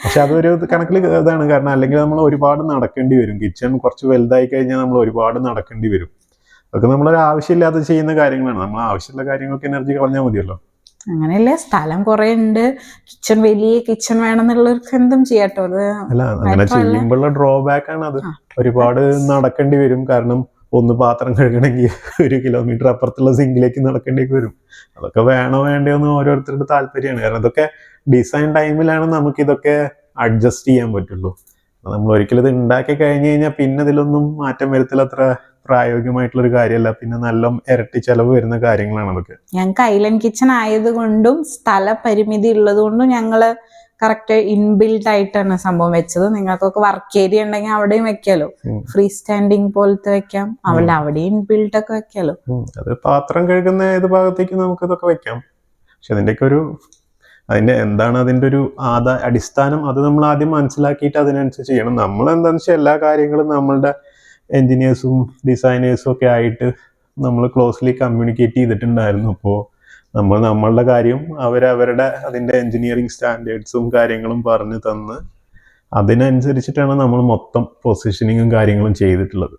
പക്ഷെ അതൊരു കണക്കിൽ ഇതാണ്, കാരണം അല്ലെങ്കിൽ നമ്മൾ ഒരുപാട് നടക്കേണ്ടി വരും. കിച്ചൺ കുറച്ച് വലുതായി കഴിഞ്ഞാൽ നമ്മൾ ഒരുപാട് നടക്കേണ്ടി വരും. അതൊക്കെ നമ്മളൊരു ആവശ്യമില്ലാതെ ചെയ്യുന്ന കാര്യങ്ങളാണ്. നമ്മൾ ആവശ്യമുള്ള കാര്യങ്ങൾക്ക് എനർജി കളഞ്ഞാൽ മതിയല്ലോ. അങ്ങനെയല്ലേ, സ്ഥലം കുറെ ഉണ്ട്, കിച്ചൺ വലിയ കിച്ചൺ വേണമെന്നുള്ളവർക്ക് എന്തും ചെയ്യാട്ടോ. അത് അല്ല, അങ്ങനെ ചെയ്യുമ്പോഴുള്ള ഡ്രോബാക്ക് ആണ് അത്. ഒരുപാട് നടക്കേണ്ടി വരും. കാരണം ഒന്ന് പാത്രം കഴുകണമെങ്കിൽ 1 കിലോമീറ്റർ അപ്പുറത്തുള്ള സിങ്കിലേക്ക് നടക്കേണ്ടി വരും. അതൊക്കെ വേണോ വേണ്ടയോ എന്ന് ഓരോരുത്തരുടെ താല്പര്യമാണ്. കാരണം ഇതൊക്കെ ഡിസൈൻ ടൈമിലാണ് നമുക്ക് ഇതൊക്കെ അഡ്ജസ്റ്റ് ചെയ്യാൻ പറ്റുള്ളൂ. നമ്മൾ ഒരിക്കലും ഇത് ഉണ്ടാക്കി കഴിഞ്ഞ് കഴിഞ്ഞാൽ പിന്നെ ഇതിലൊന്നും മാറ്റം വരുത്തൽ അത്ര പ്രായോഗികമായിട്ടുള്ളൊരു കാര്യമല്ല. പിന്നെ നല്ല ഇരട്ടി ചെലവ് വരുന്ന കാര്യങ്ങളാണ് അതൊക്കെ. ഞങ്ങൾക്ക് ഐലൻഡ് കിച്ചൺ ആയതുകൊണ്ടും സ്ഥല പരിമിതി ഉള്ളത് കൊണ്ടും ഞങ്ങള് കറക്റ്റ് ഇൻബിൽഡ് ആയിട്ടാണ് സംഭവം വെച്ചത്. നിങ്ങൾക്കൊക്കെ വർക്ക് ഏരിയ ഉണ്ടെങ്കിൽ അവിടെയും വെക്കാലോ, ഫ്രീ സ്റ്റാൻഡിങ് പോലത്തെ വെക്കാം, അവിടെയും ഇൻബിൽഡ് ഒക്കെ വെക്കാലോ. അത് പാത്രം കഴുകുന്ന ഏത് ഭാഗത്തേക്ക് നമുക്ക് ഇതൊക്കെ വെക്കാം. പക്ഷെ അതിൻ്റെയൊക്കെ എന്താണ് അതിൻ്റെ ഒരു അടിസ്ഥാനം, അത് നമ്മൾ ആദ്യം മനസ്സിലാക്കിയിട്ട് അതിനനുസരിച്ച് ചെയ്യണം. നമ്മൾ എന്താണെന്ന് വെച്ചാൽ എല്ലാ കാര്യങ്ങളും നമ്മളുടെ എൻജിനീയേഴ്സും ഡിസൈനേഴ്സും ഒക്കെ ആയിട്ട് നമ്മൾ ക്ലോസ്ലി കമ്മ്യൂണിക്കേറ്റ് ചെയ്തിട്ടുണ്ടായിരുന്നു. അപ്പോൾ നമ്മളുടെ കാര്യം അവരവരുടെ അതിൻ്റെ എൻജിനീയറിങ് സ്റ്റാൻഡേർഡ്സും കാര്യങ്ങളും പറഞ്ഞു തന്ന് അതിനനുസരിച്ചിട്ടാണ് നമ്മൾ മൊത്തം പൊസിഷനിങ്ങും കാര്യങ്ങളും ചെയ്തിട്ടുള്ളത്.